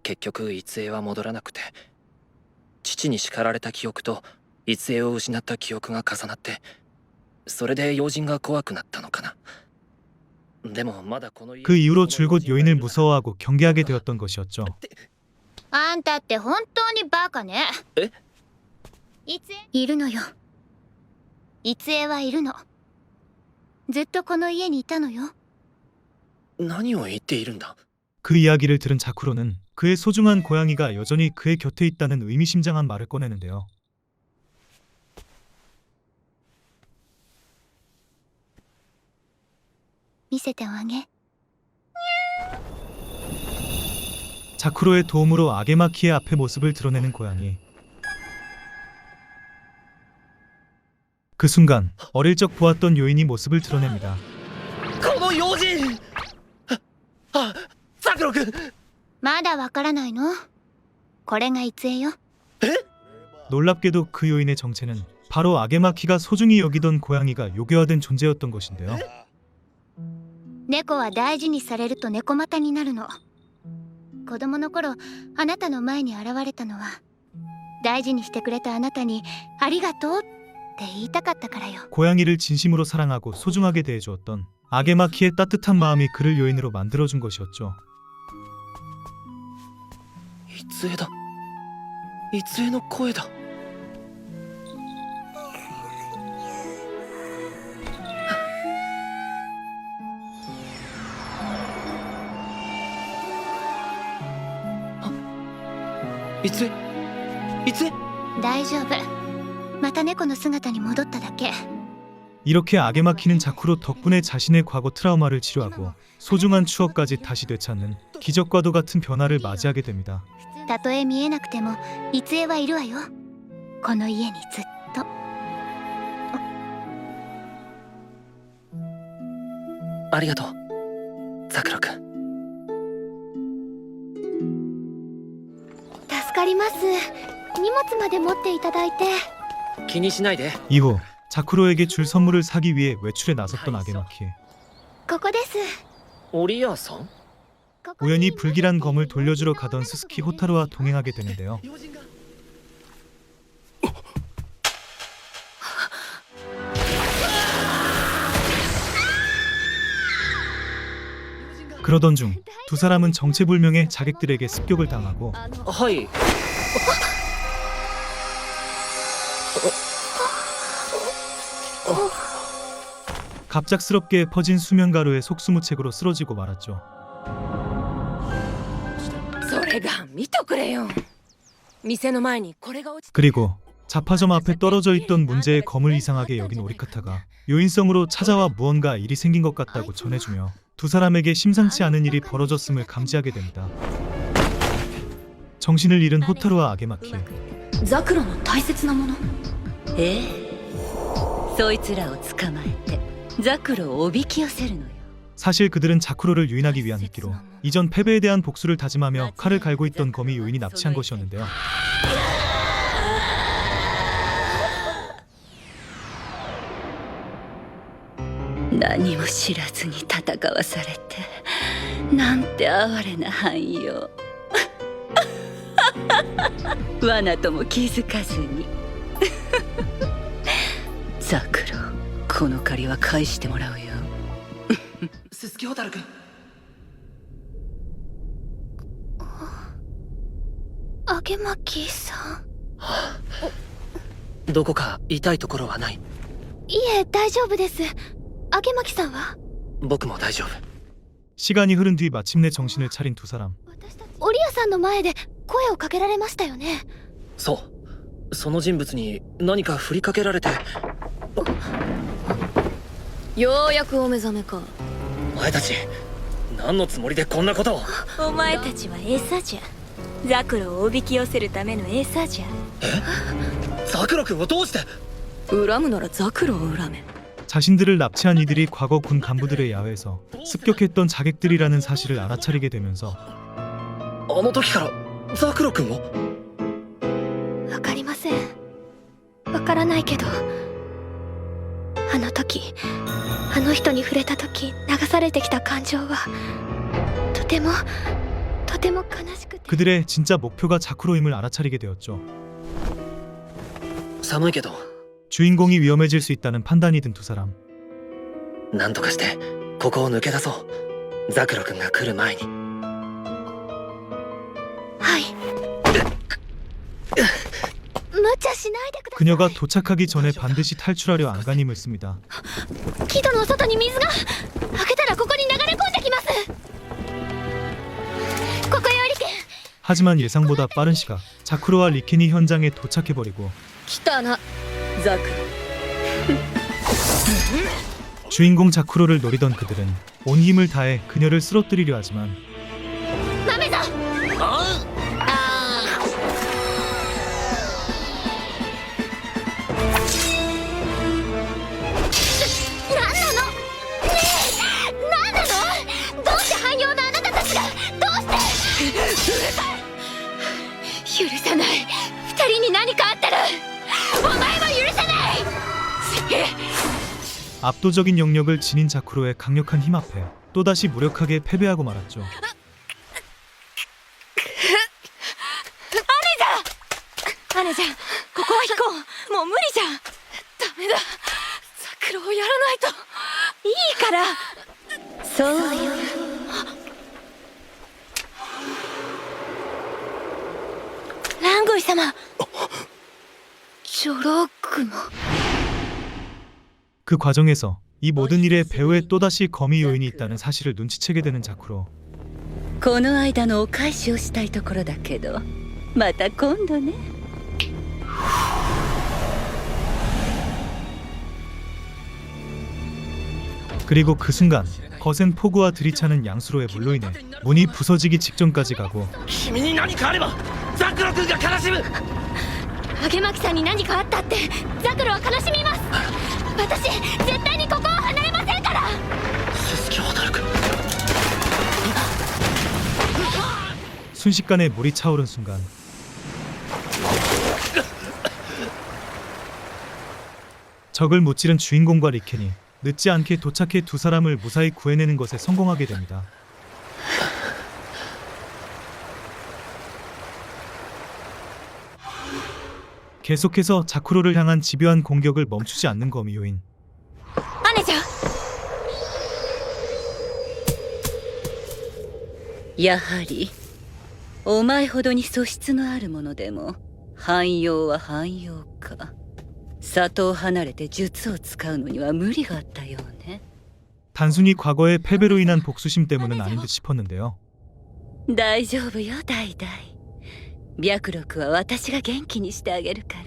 結局杖は戻らなくて、父に叱られた記憶と杖を失った記憶が重なって、それで用心が怖くなったのかな。でもまだこの 그 이후로 줄곧 요인을 무서워하고 경계하게 되었던 것이었죠. あんたって本当にバカね。え？いるのよ。杖はいるの。ずっとこの家にいたのよ。何を言っているんだ。 그 이야기를 들은 자쿠로는 그의 소중한 고양이가 여전히 그의 곁에 있다는 의미심장한 말을 꺼내는데요. 見せてあげ。 자쿠로의 도움으로 아게마키의 앞에 모습을 드러내는 고양이. 그 순간 어릴 적 보았던 요인이 모습을 드러냅니다. この用心。ザクロ君。まだわからないの？これが杖よ。 놀랍게도 그 요인의 정체는 바로 아게마키가 소중히 여기던 고양이가 요괴화된 존재였던 것인데요. 猫は大事にされると猫股になるの。子供の頃あなたの前に現れたのは大事にしてくれたあなたにありがとうって言いたかったからよ。 고양이를 진심으로 사랑하고 소중하게 대해주었던 아게마키의 따뜻한 마음이 그를 요인으로 만들어준 것이었죠. 杖だ。杖の声だ。杖？大丈夫。また猫の姿に戻っただけ。 이렇게 아게마키는 자쿠로 덕분에 자신의 과거 트라우마를 치료하고 소중한 추억까지 다시 되찾는 기적과도 같은 변화를 맞이하게 됩니다. たとえ見えなくても杖はいるわよ。この家にずっと。ありがとう、ザクロ君。助かります。荷物まで持っていただいて。気にしないで。 이후 자쿠로에게 줄 선물을 사기 위해 외출에 나섰던 아게마키. ここです。オリアーさん？ 우연히 불길한 검을 돌려주러 가던 스스키 호타루와 동행하게 되는데요. 그러던 중 두 사람은 정체불명의 자객들에게 습격을 당하고 はい。 갑작스럽게 퍼진 수면 가루에 속수무책으로 쓰러지고 말았죠. それが見とくれよ。店の前にこれが落ちて 그리고 자파점 앞에 떨어져 있던 문제의 검을 이상하게 여긴 오리카타가 요인성으로 찾아와 무언가 일이 생긴 것 같다고 전해주며 두 사람에게 심상치 않은 일이 벌어졌음을 감지하게 됩니다. 정신을 잃은 호타루와 아게마키. ザクロの大切なもの。ええ、そいつらを捕まえてザクロをおびき寄せるのよ。 사실 그들은 자쿠로를 유인하기 위한 미끼로 이전 패배에 대한 복수를 다짐하며 칼을 갈고 있던 거미 요인이 납치한 것이었는데요.何も知らずに戦わされて、なんて哀れな半妖。罠とも気づかずに。ザクロ、この借りは返してもらうよ。鈴木蛍君。揚巻さん。どこか痛いところはない？いえ、大丈夫です。揚巻さんは？僕も大丈夫。 시간이 흐른 뒤 마침내 정신을 차린 두 사람. オリアさんの前で声をかけられましたよね。そう、その人物に何か振りかけられて。ようやくお目覚めか。お前たち何のつもりでこんなことを。お前たちは餌じゃ。ザクロをおびき寄せるための餌じゃ。え？ザクロ君をどうして？恨むならザクロを恨め。 자신들을 납치한 이들이 과거 군 간부들의 야회에서 습격했던 자객들이라는 사실을 알아차리게 되면서 あの時からザクロ君を。わかりません。わからないけど、あの時、あの人に触れた時流されてきた感情はとても悲しくて。 그들의 진짜 목표가 자쿠로임을 알아차리게 되었죠. 寒いけど 주인공이 위험해질 수 있다는 판단이 든 두 사람. 何とかしてここを抜け出そう。ザクロ君が来る前に。はい。無茶しないでください。 그녀가 도착하기 전에 반드시 탈출하려 안간힘을 씁니다. 木戸の外に水が。開けたらここに流れ込んできます。ここよリケン。 하지만 예상보다 빠른 시각 자쿠로와 리켄이 현장에 도착해버리고 来たな。 ザクロ。 주인공 자쿠로를 노리던 그들은 온 힘을 다해 그녀를 쓰러뜨리려 하지만 マメさん。なんなの？ねえ、なんなの？どうして汎用のあなたたちがどうして？許さない。二人に何かあったらお前も許さない。 압도적인 영역을 지닌 자쿠로의 강력한 힘 앞에 또다시 무력하게 패배하고 말았죠. アネちゃん、ここは引こう。もう無理じゃん。ダメだ。ザクロをやらないと。いいから。そうよ。ランゴイ様。ジョログモ。 그 과정에서 이 모든 일에 배우에 또다시 거미 요인이 있다는 사실을 눈치채게 되는 자쿠로. この間のお返しをしたいところだけど、また今度ね。 그리고 그 순간 거센 폭우와 들이차는 양수로의 물로 인해 문이 부서지기 직전까지 가고 君に何かあればザクロ君が悲しむ。揚巻さんに何かあったってザクロは悲しみます。私絶対にここを離れませんから。鈴木蛍君。 순식간에 물이 차오른 순간 적을 무찌른 주인공과 리켄이 늦지 않게 도착해 두 사람을 무사히 구해내는 것에 성공하게 됩니다. 계속해서 자쿠로를 향한 집요한 공격을 멈추지 않는 거미 요인. アネちゃん。やはりお前ほどに素質のあるものでも汎用は汎用か。里を離れて術を使うのには無理があったようね。 단순히 과거의 패배로 인한 복수심 때문은 아닌 듯 싶었는데요. 大丈夫よ、ダイダイ。白録は私が元気にしてあげるから。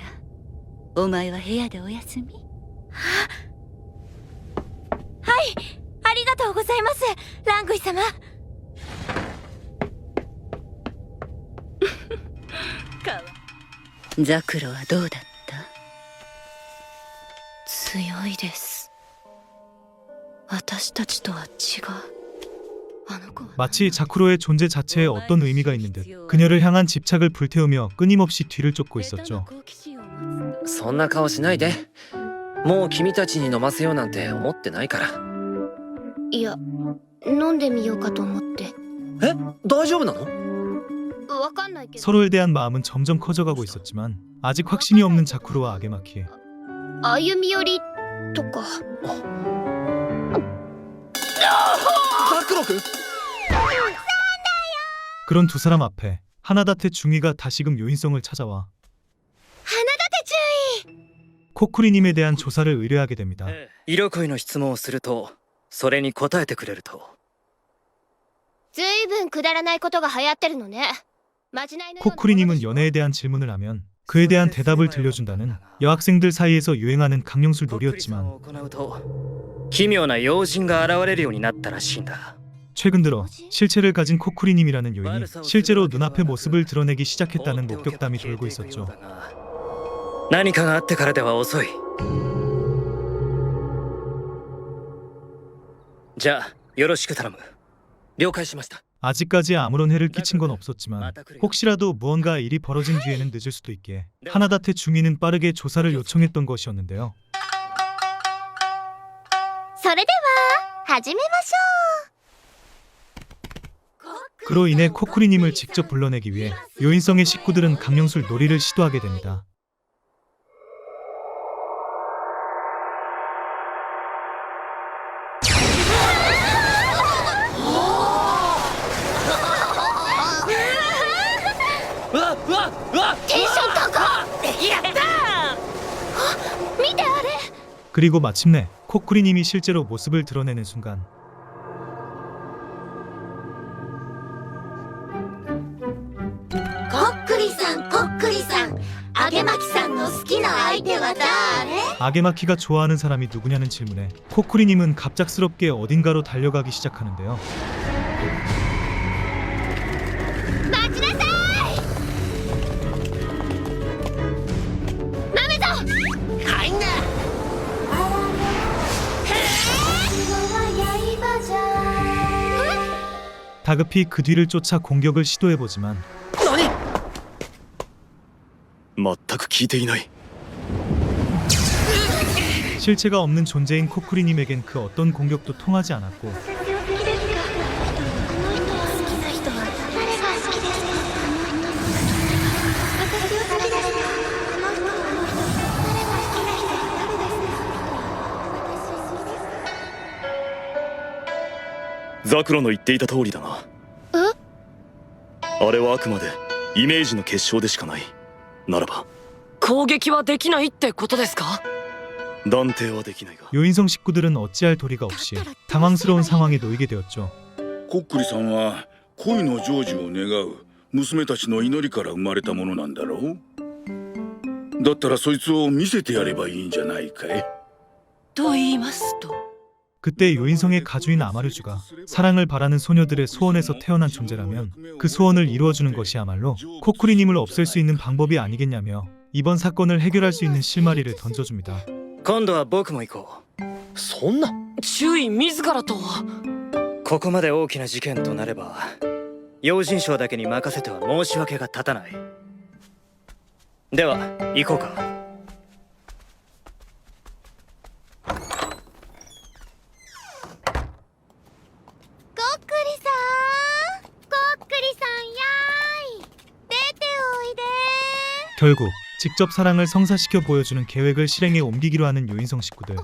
お前は部屋でお休み。はいありがとうございますラングイ様。ザクロはどうだった？強いです。私たちとは違う。あの子は 마치 자쿠로의 존재 자체에 어떤 의미가 있는 듯 그녀를 향한 집착을 불태우며 끊임없이 뒤를 쫓고 있었죠. そんな顔しないで。もう君たちに飲ませようなんて思ってないから。いや飲んでみようかと思って。え、大丈夫なの？わかんないけど 서로에 대한 마음은 점점 커져가고 있었지만 아직 확신이 없는 자쿠로와 아게마키. 歩み寄りとか。ザクロ君。 그런 두 사람 앞에 하나다테 중위가 다시금 요인성을 찾아와 花立注意。 코쿠리님에 대한 조사를 의뢰하게 됩니다. 色恋の質問をするとそれに答えてくれると。ずいぶんくだらないことが流行ってるのね。まじないのようなものでしょ。 코쿠리님은 연애에 대한 질문을 하면 그에 대한 대답을 들려준다는 여학생들 사이에서 유행하는 강령술 놀이였지만 奇妙な妖人が現れるようになったらしいんだ。 최근 들어 실체를 가진 코쿠리님이라는 요인이 실제로 눈앞의 모습을 드러내기 시작했다는 목격담이 돌고 있었죠. 何かがあってからでは遅い。じゃあよろしく頼む。了解しました。 아직까지 아무런 해를 끼친 건 없었지만 혹시라도 무언가 일이 벌어진 뒤에는 늦을 수도 있게 하나다테 중위는 빠르게 조사를 요청했던 것이었는데요. それでは始めましょう。 그로 인해 코쿠리님을 직접 불러내기 위해 요인성의 식구들은 강령술 놀이를 시도하게 됩니다. 그리고 마침내 코쿠리님이 실제로 모습을 드러내는 순간 こっくりさんこっくりさんあげまきさんの好きな相手は誰？ 아게마키가 좋아하는 사람이 누구냐는 질문에 코쿠리님은 갑작스럽게 어딘가로 달려가기 시작하는데요. 待ちなさい。ダメぞ。入んな。 다급히 그 뒤를 쫓아 공격을 시도해보지만 全く聞いていない。 실체가 없는 존재인 코쿠리님에겐 그 어떤 공격도 통하지 않았고ザクロの言っていた通りだな。あれはあくまでイメージの結晶でしかない。ならば攻撃はできないってことですか？断定はできないが 요인성 식구들은 어찌할 도리가 없이 당황스러운 상황에 놓이게 되었죠. コックリさんは恋の成就を願う娘たちの祈りから生まれたものなんだろう。だったらそいつを見せてやればいいんじゃないかい。と言いますと？ 그때 요인성의 가주인 아마르주가 사랑을 바라는 소녀들의 소원에서 태어난 존재라면 그 소원을 이루어주는 것이야말로 코쿠리님을 없앨 수 있는 방법이 아니겠냐며 이번 사건을 해결할 수 있는 실마리를 던져줍니다. 今度は僕も行こう。そんな注意自らとは。ここまで大きな事件となれば用心賞だけに任せては申し訳が立たない。では行こうか。 결국 직접 사랑을 성사시켜 보여주는 계획을 실행에 옮기기로 하는 요인성 식구들.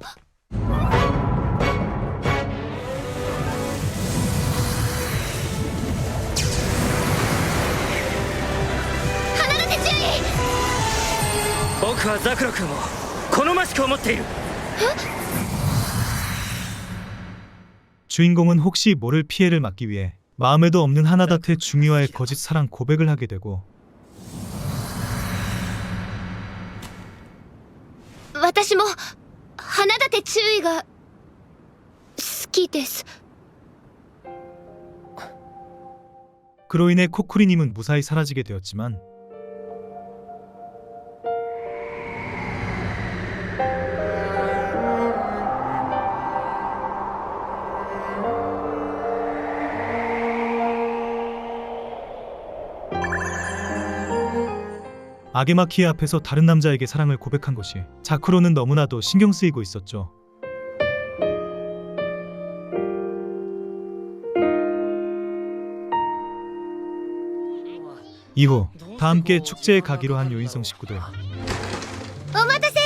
주인공은 혹시 모를 피해를 막기 위해 마음에도 없는 하나다테 중위와의 거짓 사랑 고백을 하게 되고 私も花立注意が好きです。 그로 인해 코쿠리님은 무사히 사라지게 되었지만 아게마키의 앞에서 다른 남자에게 사랑을 고백한 것이 자쿠로는 너무나도 신경 쓰이고 있었죠. 이후 다 함께 축제에 가기로 한 요인성 식구들. お待たせ。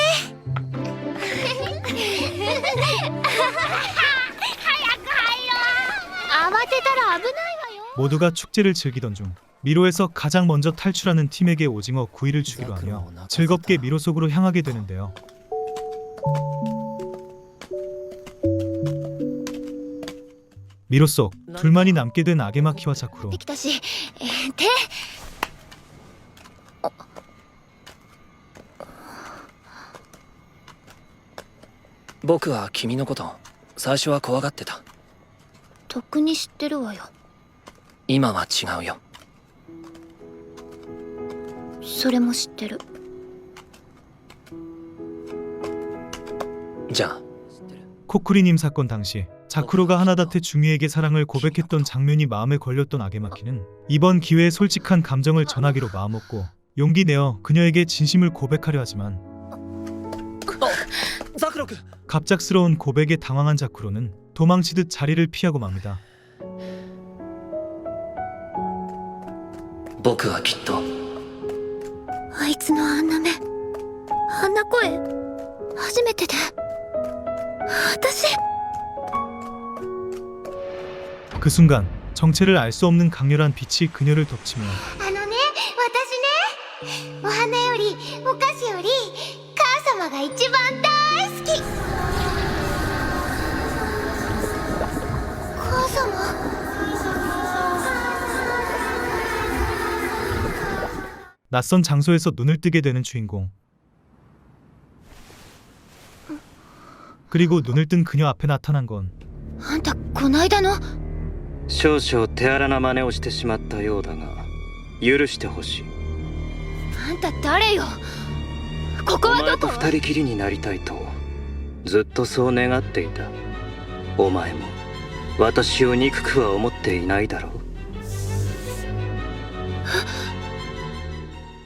慌てたら危ないわよ。 모두가 축제를 즐기던 중 미로에서 가장 먼저 탈출하는 팀에게 오징어 구이를 주기로 하며 즐겁게 미로 속으로 향하게 되는데요. 미로 속 둘만이 남게 된 아게마키와 자쿠로. できたし、手。僕は君のこと最初は怖がってた。とっくに知ってるわよ。今は違うよ。それも知ってる。じゃあ 코쿠리님 사건 당시 자쿠로가 하나다테 중위에게 사랑을 고백했던 장면이 마음에 걸렸던 아게마키는 이번 기회에 솔직한 감정을 전하기로 마음먹고 용기 내어 그녀에게 진심을 고백하려 하지만 갑작스러운 고백에 당황한 자쿠로는 도망치듯 자리를 피하고 맙니다. 僕はきっとあいつのあんな目、あんな声、初めてで。私。 그 순간 정체를 알 수 없는 강렬한 빛이 그녀를 덮치며 あのね、私ね、お花よりお菓子より母様が一番大好き。母様。 낯선 장소에서 눈을 뜨게 되는 주인공. 그리고 눈을 뜬 그녀 앞에 나타난 건 あんたこないだの。少々手荒な真似をしてしまったようだが許してほしい。あんた誰よ。ここはどこ。お前と二人きりになりたいとずっとそう願っていた。お前も私を憎くは思っていないだろう。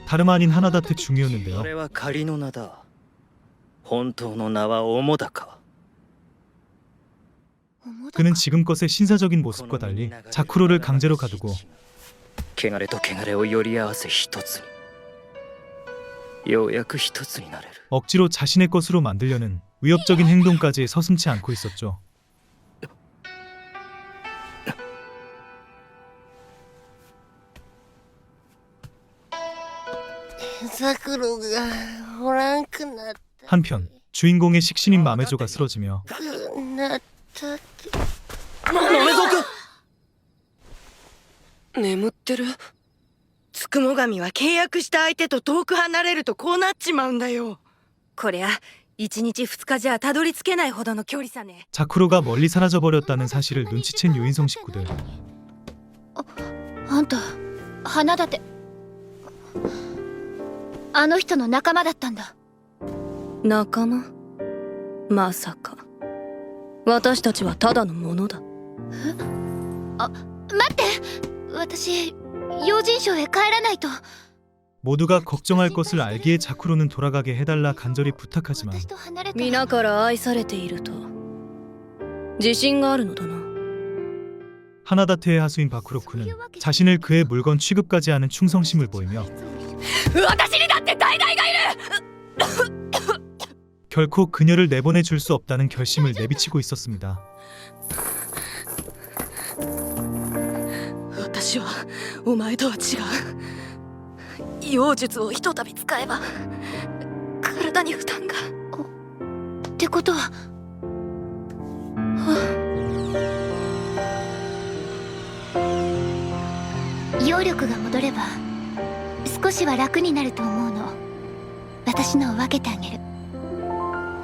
다름 아닌 하나다테 중이었는데요. それは仮の名だ。本当の名は主だか。 그는 지금껏의 신사적인 모습과 달리 자쿠로를 강제로 가두고 汚れと汚れをより合わせ一つに。ようやく一つになれる。 억지로 자신의 것으로 만들려는 위협적인 행동까지 서슴지 않고 있었죠. ザクロがおらんくなった。 한편 주인공의 식신인 마메조가 쓰러지며 なったって。眠ってる。つくも神は契約した相手と遠く離れるとこうなっちまうんだよ。こりゃ1日2日じゃたどり着けないほどの距離さね。 자쿠로가 멀리 사라져버렸다는 사실을 눈치챈 요인성 식구들. あんた花立て。あの人の仲間だったんだ。仲間？まさか私たちはただのものだ。あ、待って。私用心省へ帰らないと。 모두가 걱정할 것을 알기에 자쿠로는 돌아가게 해달라 간절히 부탁하지만 皆から愛されていると自信があるのだな。 하나다테의 하수인 바쿠로쿠는 자신을 그의 물건 취급까지 하는 충성심을 보이며 私にだって代々がいる。 결코 그녀를 내보내줄 수 없다는 결심을 내비치고 있었습니다. 私はお前とは違う。妖術をひとたび使えば体に負担が。ってことは。揚力が戻れば少しは楽になると思うの。私のを分けてあげる。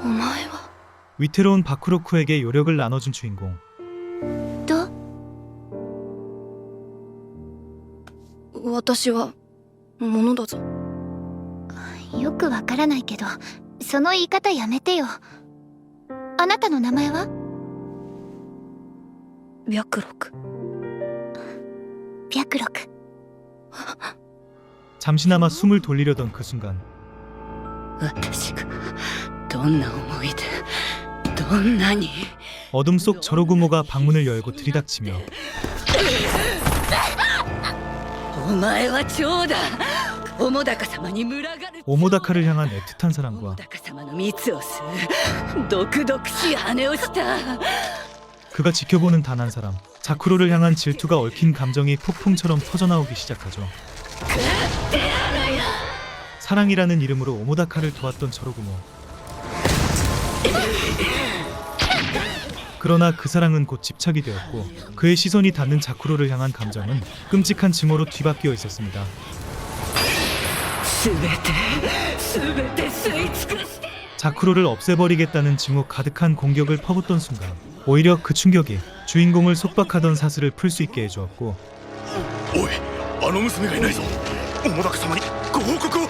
お前は 위태로운 바쿠로쿠에게 요력을 나눠준 주인공. 私は物だぞ。よくわからないけど、その言い方やめてよ。あなたの名前は？白録。白録。 잠시나마 숨을 돌리려던 그 순간 私がどんな思いでどんなに 어둠 속 저로구모가 방문을 열고 들이닥치며 お前は蝶だ。澤高様に群がる 오모다카를 향한 애틋한 사랑과 澤高様の蜜を吸う毒々しい羽をした 그가 지켜보는 단 한 사람 자쿠로를 향한 질투가 얽힌 감정이 폭풍처럼 터져나오기 시작하죠. 사랑이라는 이름으로 오모다카를 도왔던 저로구모. 그러나 그 사랑은 곧 집착이 되었고 그의 시선이 닿는 자쿠로를 향한 감정은 끔찍한 증오로 뒤바뀌어 있었습니다. 全て吸い尽くして 자쿠로를 없애버리겠다는 증오 가득한 공격을 퍼붓던 순간 오히려 그 충격이 주인공을 속박하던 사슬을 풀 수 있게 해주었고 おい、あの娘がいないぞ。澤高様にご報告を。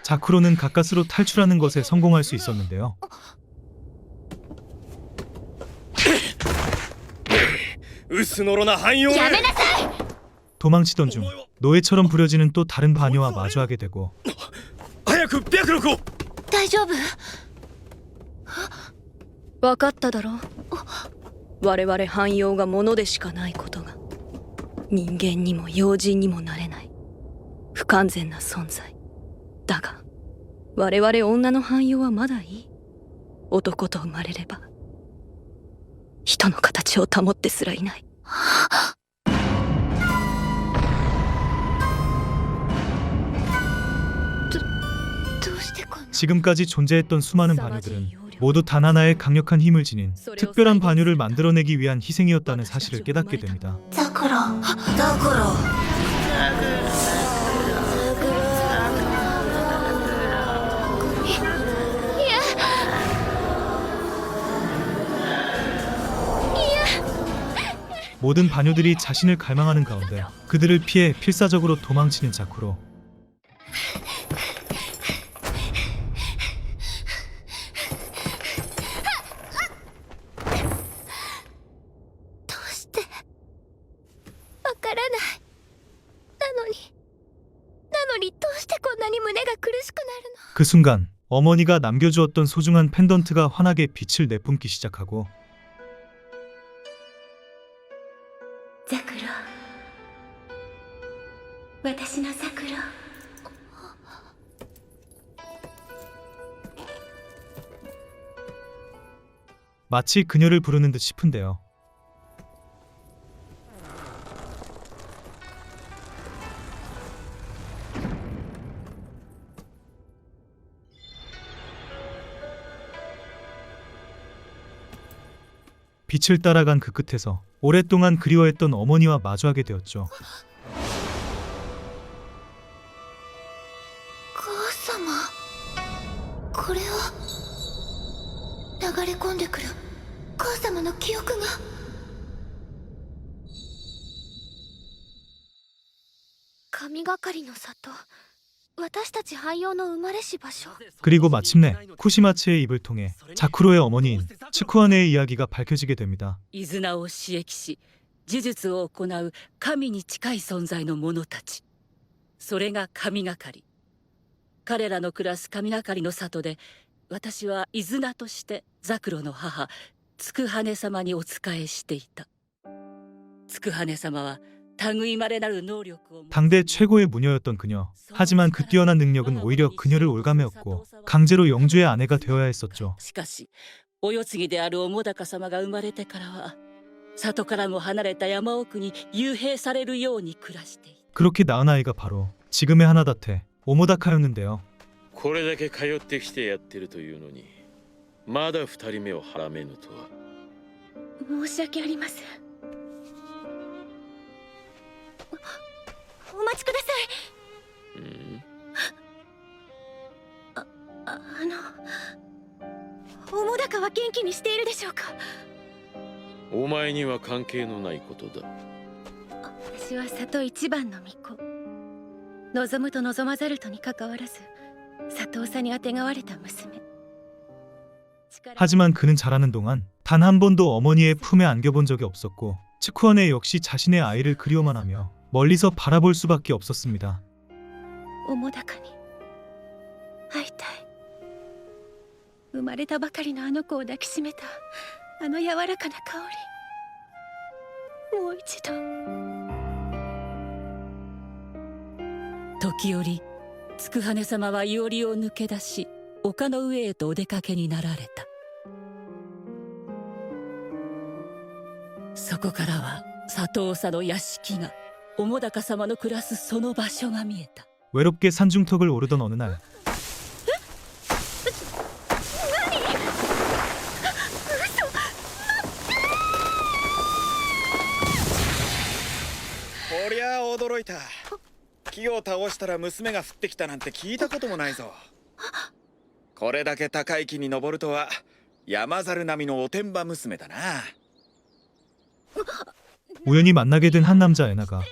자쿠로는 가까스로 탈출하는 것에 성공할 수 있었는데요. 도망치던 중 노예처럼 부려지는 또 다른 바녀와 마주하게 되고 早く白録を。大丈夫？分かっただろう。我々汎用が物でしかないことが。人間にも妖人にもなれない不完全な存在だが、我々女の汎用はまだいい。男と生まれれば人の形を保ってすらいない。 지금까지 존재했던 수많은 바녀들은 모두 단 하나의 강력한 힘을 지닌 특별한 바녀를 만들어내기 위한 희생이었다는 사실을 깨닫게 됩니다. ザクロ。 모든 바녀들이 자신을 갈망하는 가운데 그들을 피해 필사적으로 도망치는 자쿠로. わからない。なのにどうしてこんなに胸が苦しくなるの？ 그 순간 어머니가 남겨주었던 소중한 펜던트가 환하게 빛을 내뿜기 시작하고 ザクロ。私のザクロ。 마치 그녀를 부르는 듯 싶은데요. 빛을 따라간 그 끝에서 오랫동안 그리워했던 어머니와 마주하게 되었죠. 母様。これは流れ込んでくる母様の記憶が。神がかりの里。私たち汎用の生まれし場所。 그리고 마침내 쿠시마츠의 입을 통해 자쿠로의 어머니인 츠쿠아네의 이야기가 밝혀지게 됩니다. イズナを刺激し呪術を行う神に近い存在の者たち、それが神がかり。彼らの暮らす神がかりの里で、私はイズナとしてザクロの母ツクハネ様にお仕えしていた。ツクハネ様は 당대 최고의 무녀였던 그녀. 하지만 그 뛰어난 능력은 오히려 그녀를 올가매었고 강제로 영주의 아내가 되어야 했었죠. しかしお世継ぎである澤高様が生まれてからは里からも離れた山奥に幽閉されるように暮らしていた。 그렇게 낳은 아이가 바로 지금의 하나다테 오모다카였는데요. これだけ通ってきてやってるというのにまだ二人目をはらめぬとは。申し訳ありません。お待ちください。元気にしているでしょうか。お前には関係のないことだ。私は里一番の巫女。望むと望まざるとにかかわらず里長にあてがわれた娘。 하지만 그는 자라는 동안 단 한 번도 어머니의 품에 안겨본 적이 없었고 츠쿠어네 역시 자신의 아이를 그리워만 하며 멀리서 바라볼 수밖에 없었습니다. おもだかに会いたい。生まれたばかりのあの子を抱きしめたあの柔らかな香り、もう一度。時折つ羽様はいおりを抜け出し丘の上へとお出かけになられた。そこからは里長の屋敷が澤瀉様の暮らすその場所が見えた。 외롭게 산중턱을 오르던 어느 날こりゃ驚いた。木を倒したら娘が降ってきたなんて聞いたこともないぞ。これだけ高い木に登るとは山猿並みのおてんば娘だな。 우연히 만나게 된 한 남자 에나가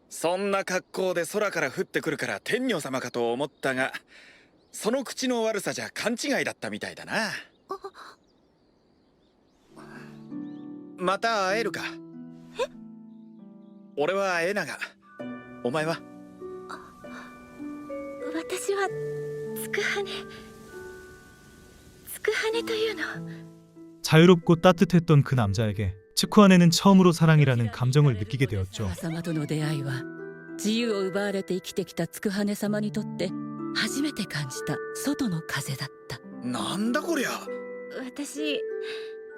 そんな格好で空から降ってくるから天女様かと思ったが、その口の悪さじゃ勘違いだったみたいだな。また会えるか。俺はエナガ、お前は？私はつくはねというの。 자유롭고 따뜻했던 그 남자에게 츠쿠아네는 처음으로 사랑이라는 감정을 느끼게 되었죠. 様との出会いは自由を奪われて生きてきたつく羽様にとって初めて感じた外の風だった。なんだこりゃ。私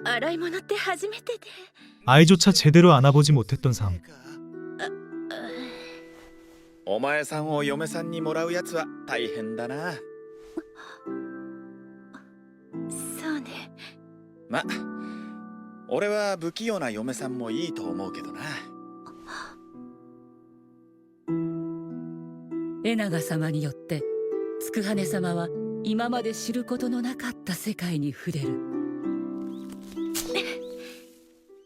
洗い物って初めてで。 아이조차 제대로 안아보지 못했던 삶. お前さんを嫁さんにもらうやつは大変だな。そうね。ま、俺は不器用な嫁さんもいいと思うけどな。エナガ様によってつく羽様は今まで知ることのなかった世界に触れる。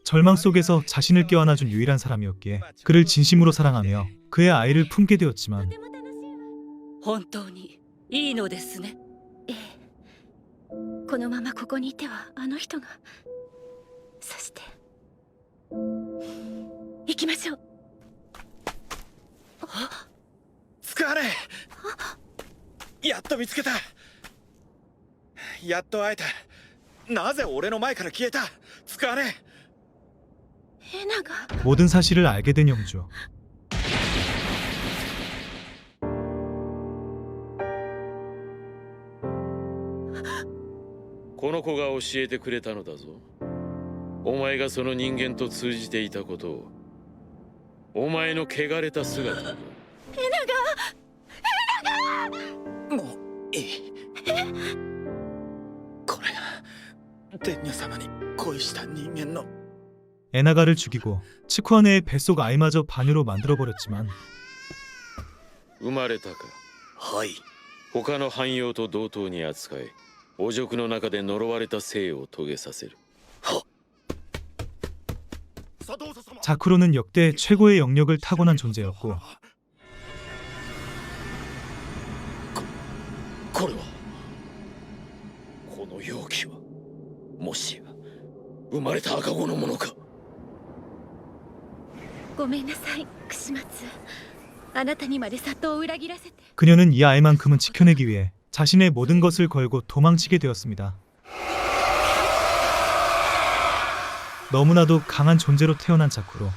절망 속에서 자신을 껴안아준 유일한 사람이었기에 그를 진심으로 사랑하며 그의 아이를 품게 되었지만 本当にいいのですね。ええ。このままここにいてはあの人が。そして行きましょう。疲れ。やっと見つけた。やっと会えた。なぜ俺の前から消えた。疲れ。 에나가 모든 사실을 알게 된 영주. この子が教えてくれたのだぞ。お前がその人間と通じていたことを、お前の汚れた姿を。エナガ。もういい。これが天女様に恋した人間の。 에나가를 죽이고 츠쿠아네의 뱃속 아이마저 반유로 만들어버렸지만 生まれたか。はい。他の汎用と同等に扱い、汚辱の中で呪われた生を遂げさせる。 자쿠로는 역대 최고의 영역을 타고난 존재였고 これはこの容器はもしや生まれた赤子のものか。 ごめんなさい、串松。あなたにまで里を裏切らせて。 그녀는 이 아이만큼은 지켜내기 위해 자신의 모든 것을 걸고 도망치게 되었습니다. 너무나도 강한 존재로 태어난 자쿠로.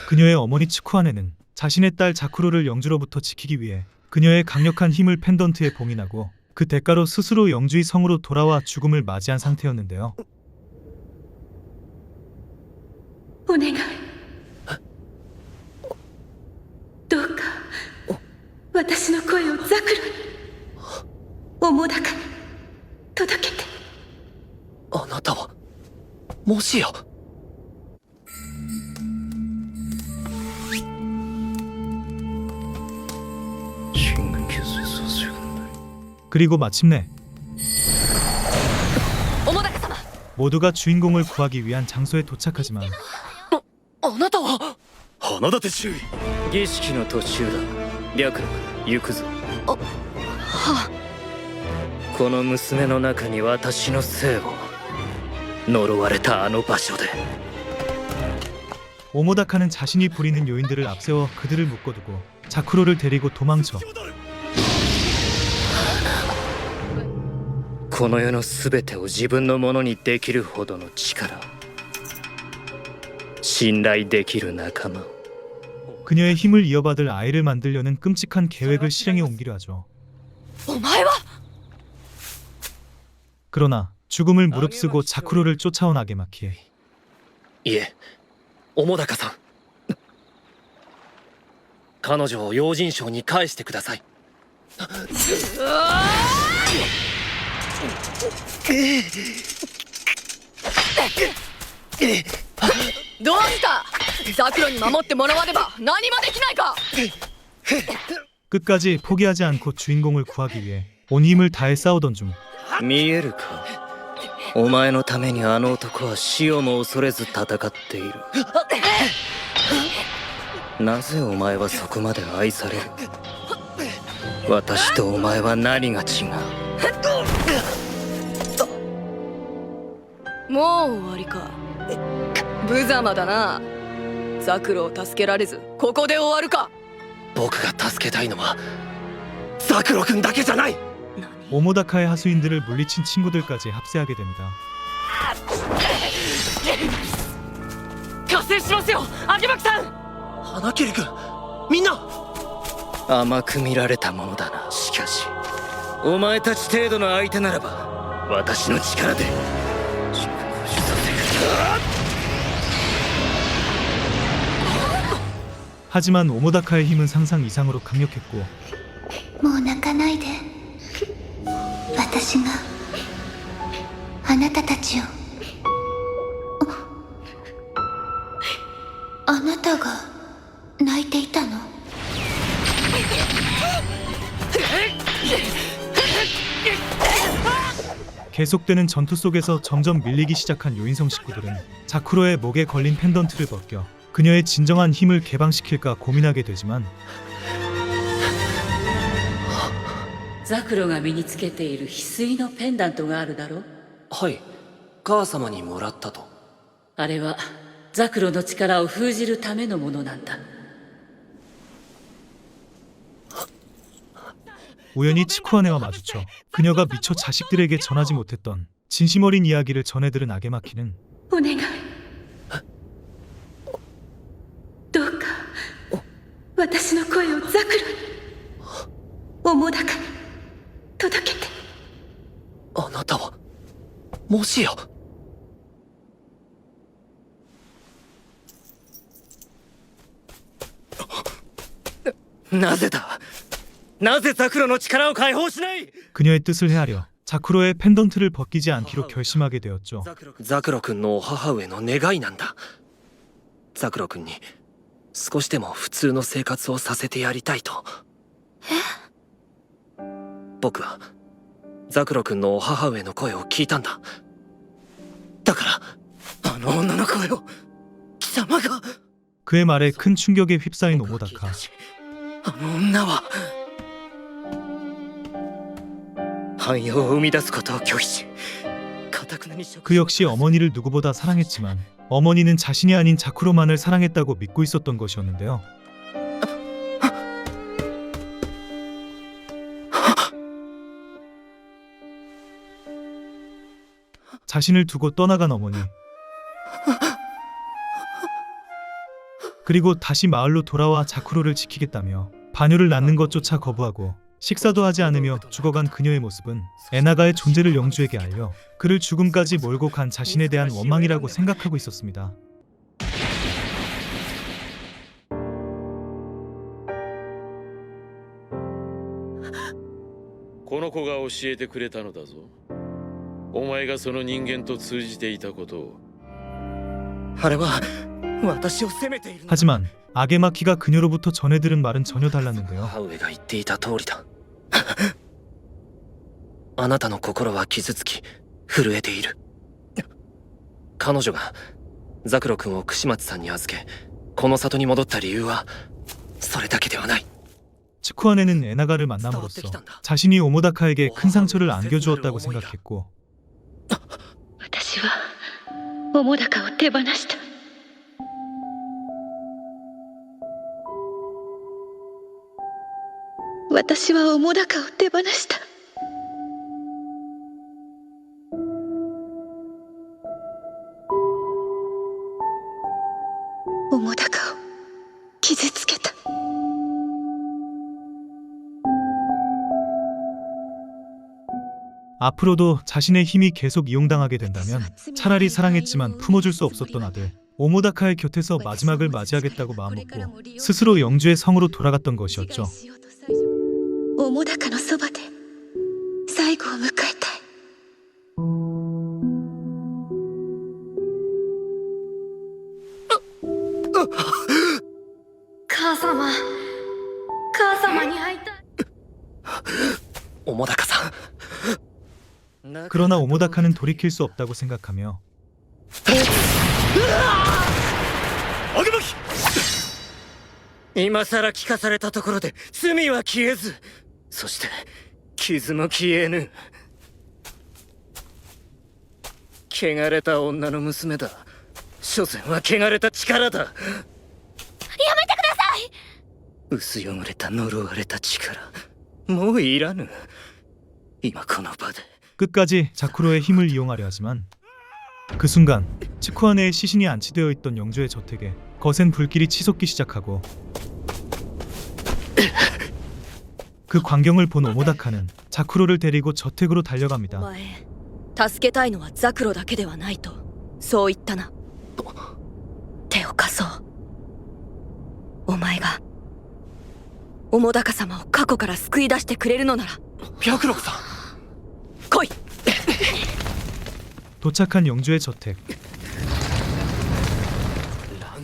그녀의 어머니 츠쿠아네는 자신의 딸 자쿠로를 영주로부터 지키기 위해 그녀의 강력한 힘을 펜던트에 봉인하고 그 대가로 스스로 영주의 성으로 돌아와 죽음을 맞이한 상태였는데요. お願い。どうか私の声をザクロに、澤瀉に届けて。あなたはもしや。心跟跟随所需很难。 그리고 마침내 おもだか様 모두가 주인공을 구하기 위한 장소에 도착하지만 あなたは花立注意。儀式の途中だ。白露行くぞ。この娘の中に私の生を呪われたあの場所で。 오모다카는 자신이 부리는 요인들을 앞세워 그들을 묶어두고 자쿠로를 데리고 도망쳐 この世の全てを自分のものにできるほどの力。信頼できる仲間。 그녀의 힘을 이어받을 아이를 만들려는 끔찍한 계획을 실행에 옮기려 하죠. お前は 그러나 죽음을 무릅쓰고 자쿠로를 쫓아온 아게마키. いえ澤高さん彼女を用心省に返してください。どうしたザクロに守ってもらわねば何もできないか 끝까지 포기하지 않고 주인공을 구하기 위해 온 힘을 다해 싸우던 중 見えるか。お前のためにあの男は死をも恐れず戦っている。なぜお前はそこまで愛される。私とお前は何が違う。もう終わりか無様だなザクロを助けられずここで終わるか僕が助けたいのはザクロ君だけじゃない。 오모다카의 하수인들을 물리친 친구들까지 합세하게 됩니다. 加勢しますよアゲマキさん。花切君みんな甘く見られたものだな。しかしお前たち程度の相手ならば私の力で 하지만 오모다카의 힘은 상상 이상으로 강력했고 もう泣かないで私があなたたちをあなたが泣いていたの 계속되는 전투 속에서 점점 밀리기 시작한 요인성 식구들은 자쿠로의 목에 걸린 펜던트를 벗겨 그녀의 진정한 힘을 개방시킬까 고민하게 되지만 ザクロが身につけている翡翠のペンダントがあるだろう。はい母様にもらったと。あれはザクロの力を封じるためのものなんだ。 우연히 치쿠아네와 마주쳐 그녀가 미처 자식들에게 전하지 못했던 진심 어린 이야기를 전해들은 아게마키는 お願いどうか私の声をザクロに澤高に届けてあなたはもしやなぜだ。なぜザクロの力を解放しない。 그녀의 뜻을 헤아려 자쿠로의 펜던트를 벗기지 않기로 결심하게 되었죠. ザクロ君の母上の願いなんだ。ザクロ君に少しでも普通の生活をさせてやりたいと。僕はザクロ君の母上の声を聞いたんだ。だからあの女の声を貴様が。 그의 말에 큰 충격에 휩싸인 오모다카. あの女は繁栄を生み出すことを拒否し 그 역시 어머니를 누구보다 사랑했지만 어머니는 자신이 아닌 자쿠로만을 사랑했다고 믿고 있었던 것이었는데요. 자신을 두고 떠나간 어머니. 그리고 다시 마을로 돌아와 자쿠로를 지키겠다며 반유를 낳는 것조차 거부하고 식사도 하지 않으며 죽어간 그녀의 모습은 에나가의 존재를 영주에게 알려 그를 죽음까지 몰고 간 자신에 대한 원망이라고 생각하고 있었습니다. この子が教えてくれたのだぞ。お前がその人間と通じていたことを。あれは私を責めている。 하지만 아게마키가 그녀로부터 전해 들은 말은 전혀 달랐는데요. 母上が言っていた通りだ。あなたの心は傷つき震えている。彼女がザクロ君を串松さんに預けこの里に戻った理由はそれだけではない。 치쿠아네는 에나가를 만남으로써 자신이 오모다카에게 큰 상처를 안겨주었다고 생각했고 私は桃高を手放した。私は桃高を手放した。桃高を傷つけた。 앞으로도 자신의 힘이 계속 이용당하게 된다면 차라리 사랑했지만 품어줄 수 없었던 아들 오모다카의 곁에서 마지막을 맞이하겠다고 마음먹고 스스로 영주의 성으로 돌아갔던 것이었죠. 桃高のそばで最後を迎えたい。母様、母様に会いたい。 오모다카さん 그러나 오모다카는 돌이킬 수 없다고 생각하며 今さら聞かされたところで罪は消えず、そして傷も消えぬ。汚れた女の娘だ。所詮は汚れた力だ。やめてください。薄汚れた呪われた力、もういらぬ。今この場で 끝까지 자쿠로의 힘을 이용하려 하지만 그 순간 치쿠아네의 시신이 안치되어 있던 영주의 저택에 거센 불길이 치솟기 시작하고 그 광경을 본 오모다카는 자쿠로를 데리고 저택으로 달려갑니다. 助けたいのはザクロだけではないとそう言ったな。手を貸そう。お前が桃高様を過去から救い出してくれるのなら。白六さん 来い。 도착한 영주의 저택.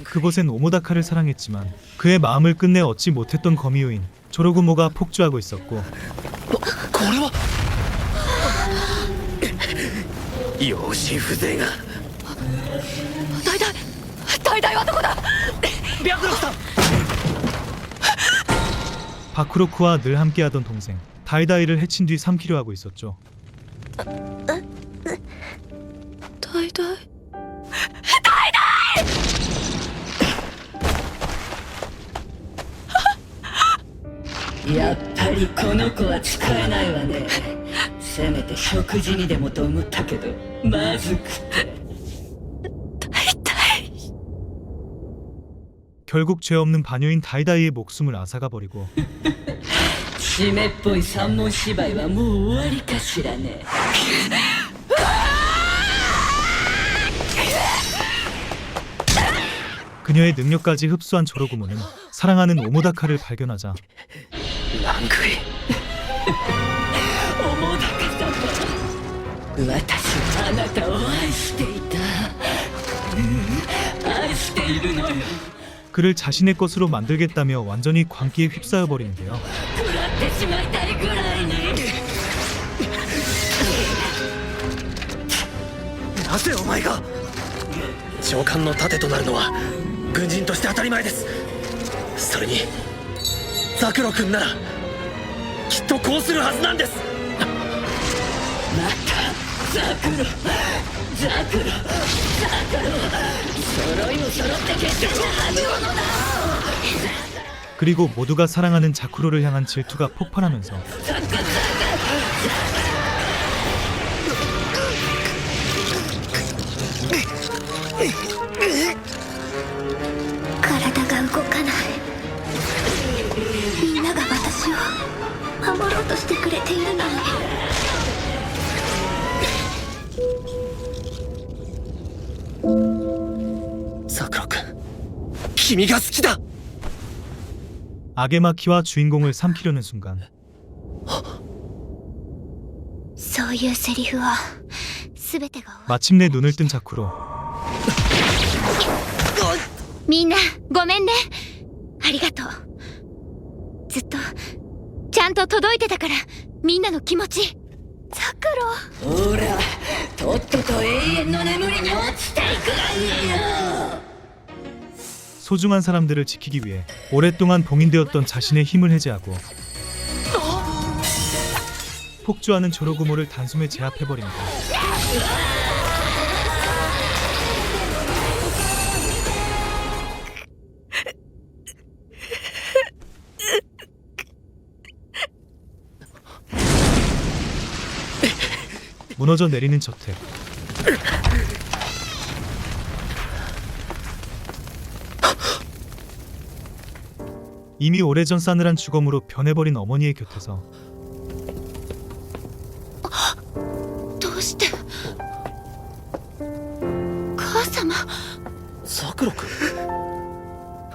그곳엔 오모다카를 사랑했지만 그의 마음을 끝내 얻지 못했던 거미호인 조로구모가 폭주하고 있었고 これは養子風情が大々はどこだ。白六さん 바쿠로크와 늘 함께하던 동생 다이다이를 해친 뒤 삼키려 하고 있었죠. 大々。 やっぱりこの子は使えないわね。せめて食事にでもと思ったけどまずくて。 결국 죄 없는 반여인 다이다이의 목숨을 앗아가 버리고 湿っぽい三文芝居はもう終わりかしらね。 그녀의 능력까지 흡수한 조로구모는 사랑하는 오모다카를 발견하자 ランクイ桃高様、私はあなたを愛していた。愛しているのよ。 그를 자신의 것으로 만들겠다며 완전히 광기에 휩싸여 버리는데요. 食らってしまいたいぐらいに。なぜお前が上官の盾となるのは軍人として当たり前です。それにザクロ君ならきっとこうするはずなんです。またザクロ、ザクロ、ザクロ、揃いも揃って決して何者だ。 그리고 모두가 사랑하는 자쿠로를 향한 질투가 폭발하면서体が動かない。みんなが私を守ろうとしてくれているのに。ザクロ君、君が好きだ。 악의 마키와 주인공을 삼키려는 순간 そういうセリフは全てが。 마침내 눈을 뜬 자쿠로 みんなごめんね。ありがとう。ずっとちゃんと届いてたから、みんなの気持ち。ザクロ。ほらとっとと永遠の眠りに落ちていくがいいよ。 소중한 사람들을 지키기 위해 오랫동안 봉인되었던 자신의 힘을 해제하고 폭주하는 조로구모를 단숨에 제압해버립니다. 무너져 내리는 저택. 이미 오래전 싸늘한 주검으로 변해버린 어머니의 곁에서 どうして母様。ザクロ君。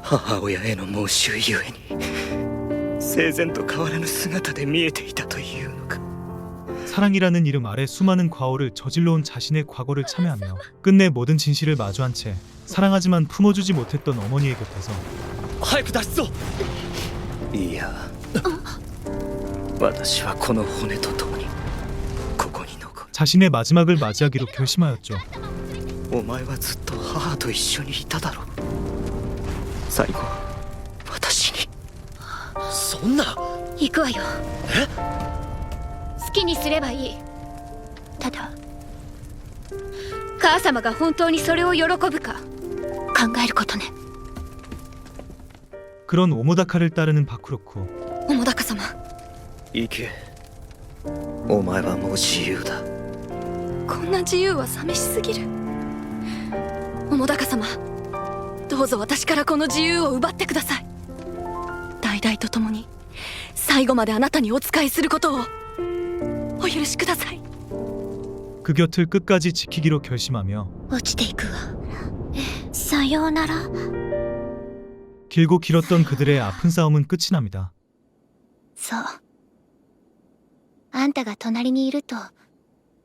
母親への申しゆえに生前と変わらぬ姿で見えていたというのか。 사랑이라는 이름 아래 수많은 과오를 저질러온 자신의 과거를 참회하며 끝내 모든 진실을 마주한 채 사랑하지만 품어주지 못했던 어머니의 곁에서 早く脱出を。いや私はこの骨と共にここに残る。 자신의 마지막을 맞이하기로 결심하였죠. お前はずっと母と一緒にいただろう。最後私に。そんな。行くわよ。好きにすればいい。ただ母様が本当にそれを喜ぶか考えることね。 그런 오모다카를 따르는 바쿠로쿠. おもだか様。行け。お前はもう自由だ。こんな自由は寂しすぎる。おもだか様、どうぞ私からこの自由を奪ってください。代々と共に最後まであなたにお仕えすることをお許しください。 그 곁을 끝까지 지키기로 결심하며 落ちていくわ。さようなら。 길고 길었던 그들의 아픈 싸움은 끝이 납니다. そう。あんたが隣にいると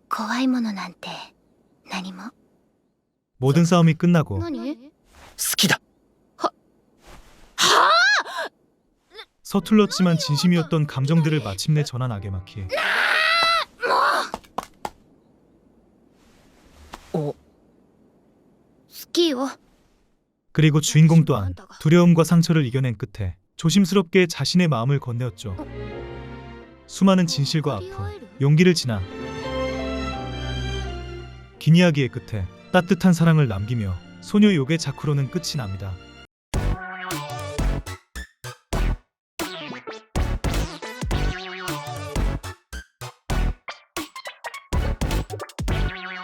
怖いものなんて何も。 모든 싸움이 끝나고 何？好きだ。 서툴렀지만 진심이었던 감정들을 마침내 전한 아게마키. 好きよ。 그리고 주인공 또한 두려움과 상처를 이겨낸 끝에 조심스럽게 자신의 마음을 건네었죠. 수많은 진실과 아픔, 용기를 지나 긴 이야기의 끝에 따뜻한 사랑을 남기며 소녀 요괴 자쿠로는 끝이 납니다.